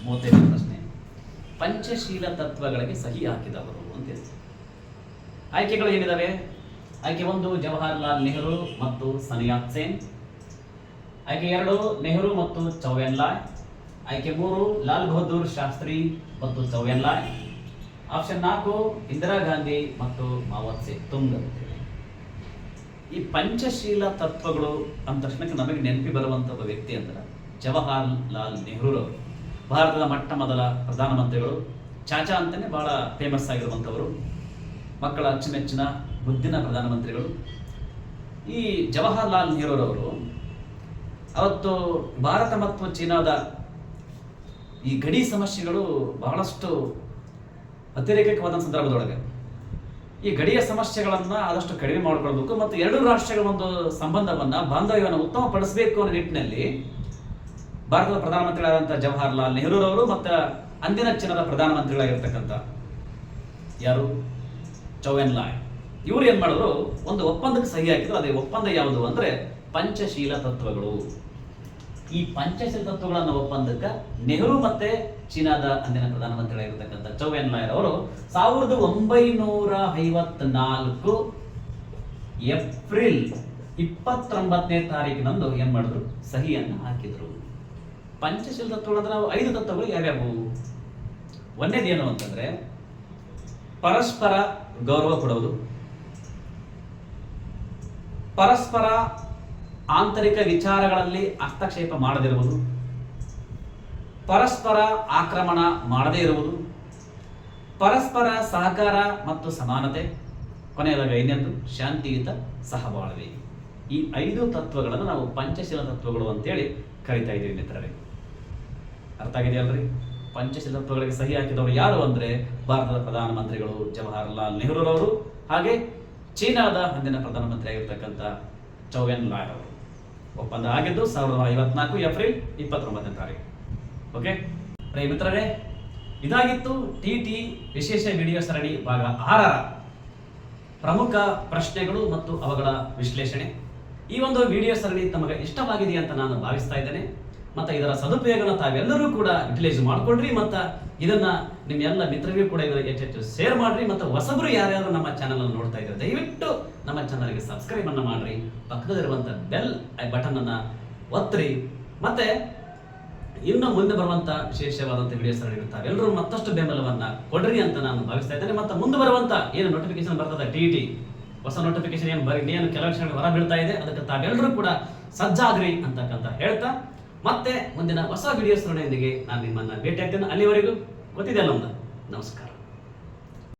35ನೇ ಪ್ರಶ್ನೆ, ಪಂಚಶೀಲ ತತ್ವಗಳಿಗೆ ಸಹಿ ಹಾಕಿದವರು ಅಂತ ಇದೆ. ಆಯ್ಕೆಗಳು ಏನಿದಾವೆ? ಆಯ್ಕೆ 1 ಜವಾಹರ್ಲಾಲ್ ನೆಹರು ಮತ್ತು ಸನಿಯಾ ಸೇನ್. ಆಯ್ಕೆ 2 ನೆಹರು ಮತ್ತು ಚೌವೆನ್ಲಾಯ್. ಆಯ್ಕೆ 3 ಲಾಲ್ ಬಹದ್ದೂರ್ ಶಾಸ್ತ್ರಿ ಮತ್ತು ಚೌವೆನ್ಲಾಯ್. ಆಪ್ಷನ್ 4 ಇಂದಿರಾ ಗಾಂಧಿ ಮತ್ತು ಮಾವತ್ ಸೆ ತುಂಗ್. ಈ ಪಂಚಶೀಲ ತತ್ವಗಳು ಅಂದ ತಕ್ಷಣಕ್ಕೆ ನಮಗೆ ನೆನಪಿ ಬರುವಂತ ಒಬ್ಬ ವ್ಯಕ್ತಿ ಅಂದ್ರೆ ಜವಾಹರ್ಲಾಲ್ ನೆಹರು ಅವರು. ಭಾರತದ ಮೊಟ್ಟ ಮೊದಲ ಪ್ರಧಾನಮಂತ್ರಿಗಳು. ಚಾಚಾ ಅಂತಾನೆ ಬಹಳ ಫೇಮಸ್ ಆಗಿರುವಂಥವರು, ಮಕ್ಕಳ ಅಚ್ಚುಮೆಚ್ಚಿನ ಮುದ್ದಿನ ಪ್ರಧಾನಮಂತ್ರಿಗಳು. ಈ ಜವಾಹರ್ಲಾಲ್ ನೆಹರು ಅವರು ಅವತ್ತು ಭಾರತ ಮತ್ತು ಚೀನಾದ ಈ ಗಡಿ ಸಮಸ್ಯೆಗಳು ಬಹಳಷ್ಟು ಅತಿರೇಕವಾದ ಸಂದರ್ಭದೊಳಗೆ ಈ ಗಡಿಯ ಸಮಸ್ಯೆಗಳನ್ನ ಆದಷ್ಟು ಕಡಿಮೆ ಮಾಡಿಕೊಳ್ಬೇಕು ಮತ್ತು ಎರಡು ರಾಷ್ಟ್ರಗಳ ಒಂದು ಸಂಬಂಧವನ್ನ, ಬಾಂಧವ್ಯವನ್ನು ಉತ್ತಮಪಡಿಸಬೇಕು ಅನ್ನೋ ನಿಟ್ಟಿನಲ್ಲಿ ಭಾರತದ ಪ್ರಧಾನಮಂತ್ರಿಗಳಾದಂಥ ಜವಾಹರ್ಲಾಲ್ ನೆಹರು ಅವರು ಮತ್ತು ಅಂದಿನ ಚೀನಾದ ಪ್ರಧಾನಮಂತ್ರಿಗಳಾಗಿರ್ತಕ್ಕಂಥ ಯಾರು, ಚೌವೆನ್ಲಾಯ್, ಇವರು ಏನ್ ಮಾಡಿದ್ರು, ಒಂದು ಒಪ್ಪಂದಕ್ಕೆ ಸಹಿ ಹಾಕಿದ್ರು. ಅದೇ ಒಪ್ಪಂದ ಯಾವುದು ಅಂದ್ರೆ ಪಂಚಶೀಲ ತತ್ವಗಳು. ಈ ಪಂಚಶೀಲ ತತ್ವಗಳನ್ನ ಒಪ್ಪಂದಕ್ಕೆ ನೆಹರು ಮತ್ತೆ ಚೀನಾದ ಅಂದಿನ ಪ್ರಧಾನಮಂತ್ರಿಗಳಾಗಿರ್ತಕ್ಕಂಥ ಚೌವೆನ್ಲಾಯ್ ಅವರು 1954 ಏಪ್ರಿಲ್ 29ನೇ ತಾರೀಕಿನಂದು ಏನ್ ಮಾಡಿದ್ರು, ಸಹಿಯನ್ನು ಹಾಕಿದ್ರು. ಪಂಚಶೀಲ ತತ್ವಗಳಂದ್ರೆ ನಾವು 5 ತತ್ವಗಳು ಯಾವ್ಯಾವು? ಒಂದೇದೇನು ಅಂತಂದ್ರೆ ಪರಸ್ಪರ ಗೌರವ ಕೊಡುವುದು, ಪರಸ್ಪರ ಆಂತರಿಕ ವಿಚಾರಗಳಲ್ಲಿ ಹಸ್ತಕ್ಷೇಪ ಮಾಡದಿರುವುದು, ಪರಸ್ಪರ ಆಕ್ರಮಣ ಮಾಡದೇ ಇರುವುದು, ಪರಸ್ಪರ ಸಹಕಾರ ಮತ್ತು ಸಮಾನತೆ, ಕೊನೆಯದಾಗಿ 5ನೇದು ಶಾಂತಿಯುತ ಸಹಬಾಳ್ವೆ. ಈ 5 ತತ್ವಗಳನ್ನು ನಾವು ಪಂಚಶೀಲ ತತ್ವಗಳು ಅಂತೇಳಿ ಕರಿತಾ ಇದ್ದೀವಿ ಮಿತ್ರರೇ. ಅರ್ಥ ಆಗಿದೆಯಲ್ರಿ? ಪಂಚಶೀಲ ತತ್ವಗಳಿಗೆ ಸಹಿ ಹಾಕಿದವರು ಯಾರು ಅಂದ್ರೆ ಭಾರತದ ಪ್ರಧಾನಮಂತ್ರಿಗಳು ಜವಾಹರ್ಲಾಲ್ ನೆಹರು ಅವರು, ಹಾಗೆ ಚೀನಾದ ಅಂದಿನ ಪ್ರಧಾನಮಂತ್ರಿ ಆಗಿರ್ತಕ್ಕಂಥ ಚೌವೆನ್ಲಾಯ್ ಅವರು. ಒಪ್ಪಂದ ಆಗಿದ್ದು 1954 ಏಪ್ರಿಲ್ 29ನೇ ತಾರೀಕು. ಓಕೆ ಮಿತ್ರರೇ, ಇದಾಗಿತ್ತು ಟಿ ವಿಶೇಷ ವಿಡಿಯೋ ಸರಣಿ ಭಾಗ 6ರ ಪ್ರಮುಖ ಪ್ರಶ್ನೆಗಳು ಮತ್ತು ಅವುಗಳ ವಿಶ್ಲೇಷಣೆ. ಈ ಒಂದು ವಿಡಿಯೋ ಸರಣಿ ತಮಗೆ ಇಷ್ಟವಾಗಿದೆ ಅಂತ ನಾನು ಭಾವಿಸ್ತಾ ಇದ್ದೇನೆ. ಮತ್ತು ಇದರ ಸದುಪಯೋಗನ ತಾವೆಲ್ಲರೂ ಕೂಡ ಯುಟಿಲೈಸ್ ಮಾಡ್ಕೊಳ್ರಿ ಮತ್ತು ಇದನ್ನ ನಿಮ್ಮ ಎಲ್ಲ ಮಿತ್ರರಿಗೂ ಕೂಡ ಇದಕ್ಕೆ ಹೆಚ್ಚು ಶೇರ್ ಮಾಡ್ರಿ. ಮತ್ತು ಹೊಸಬರು ಯಾರ್ಯಾರು ನಮ್ಮ ಚಾನಲ್ ಅನ್ನು ನೋಡ್ತಾ ಇದ್ದಾರೆ ದಯವಿಟ್ಟು ನಮ್ಮ ಚಾನಲ್ಗೆ ಸಬ್ಸ್ಕ್ರೈಬ್ ಅನ್ನ ಮಾಡ್ರಿ, ಪಕ್ಕದಲ್ಲಿರುವಂಥ ಬೆಲ್ ಬಟನ್ ಅನ್ನ ಒತ್ತಿರಿ. ಮತ್ತೆ ಇನ್ನು ಮುಂದೆ ಬರುವಂತ ವಿಶೇಷವಾದಂಥ ವಿಡಿಯೋ ಸರಣಿಗಳು ತಾವೆಲ್ಲರೂ ಮತ್ತಷ್ಟು ಬೆಂಬಲವನ್ನ ಕೊಡ್ರಿ ಅಂತ ನಾನು ಭಾವಿಸ್ತಾ ಇದ್ದೇನೆ. ಮತ್ತು ಮುಂದೆ ಬರುವಂತ ಏನು ನೋಟಿಫಿಕೇಶನ್ ಬರ್ತದೆ ಟಿ ಹೊಸ ನೋಟಿಫಿಕೇಶನ್ ಏನು ಕೆಲವು ಕ್ಷಣಗಳು ಹೊರ ಬೀಳ್ತಾ ಇದೆ, ಅದಕ್ಕೆ ತಾವೆಲ್ಲರೂ ಕೂಡ ಸಜ್ಜಾಗ್ರಿ ಅಂತಕ್ಕಂತ ಹೇಳ್ತಾ ಮತ್ತೆ ಮುಂದಿನ ಹೊಸ ವಿಡಿಯೋ ಸರಣಿಯೊಂದಿಗೆ ನಾನು ನಿಮ್ಮನ್ನ ಭೇಟಿ ಆಗ್ತೇನೆ. ಅಲ್ಲಿವರೆಗೂ ಗೊತ್ತಿದೆ ಅಲ್ಲ, ನಮಸ್ಕಾರ.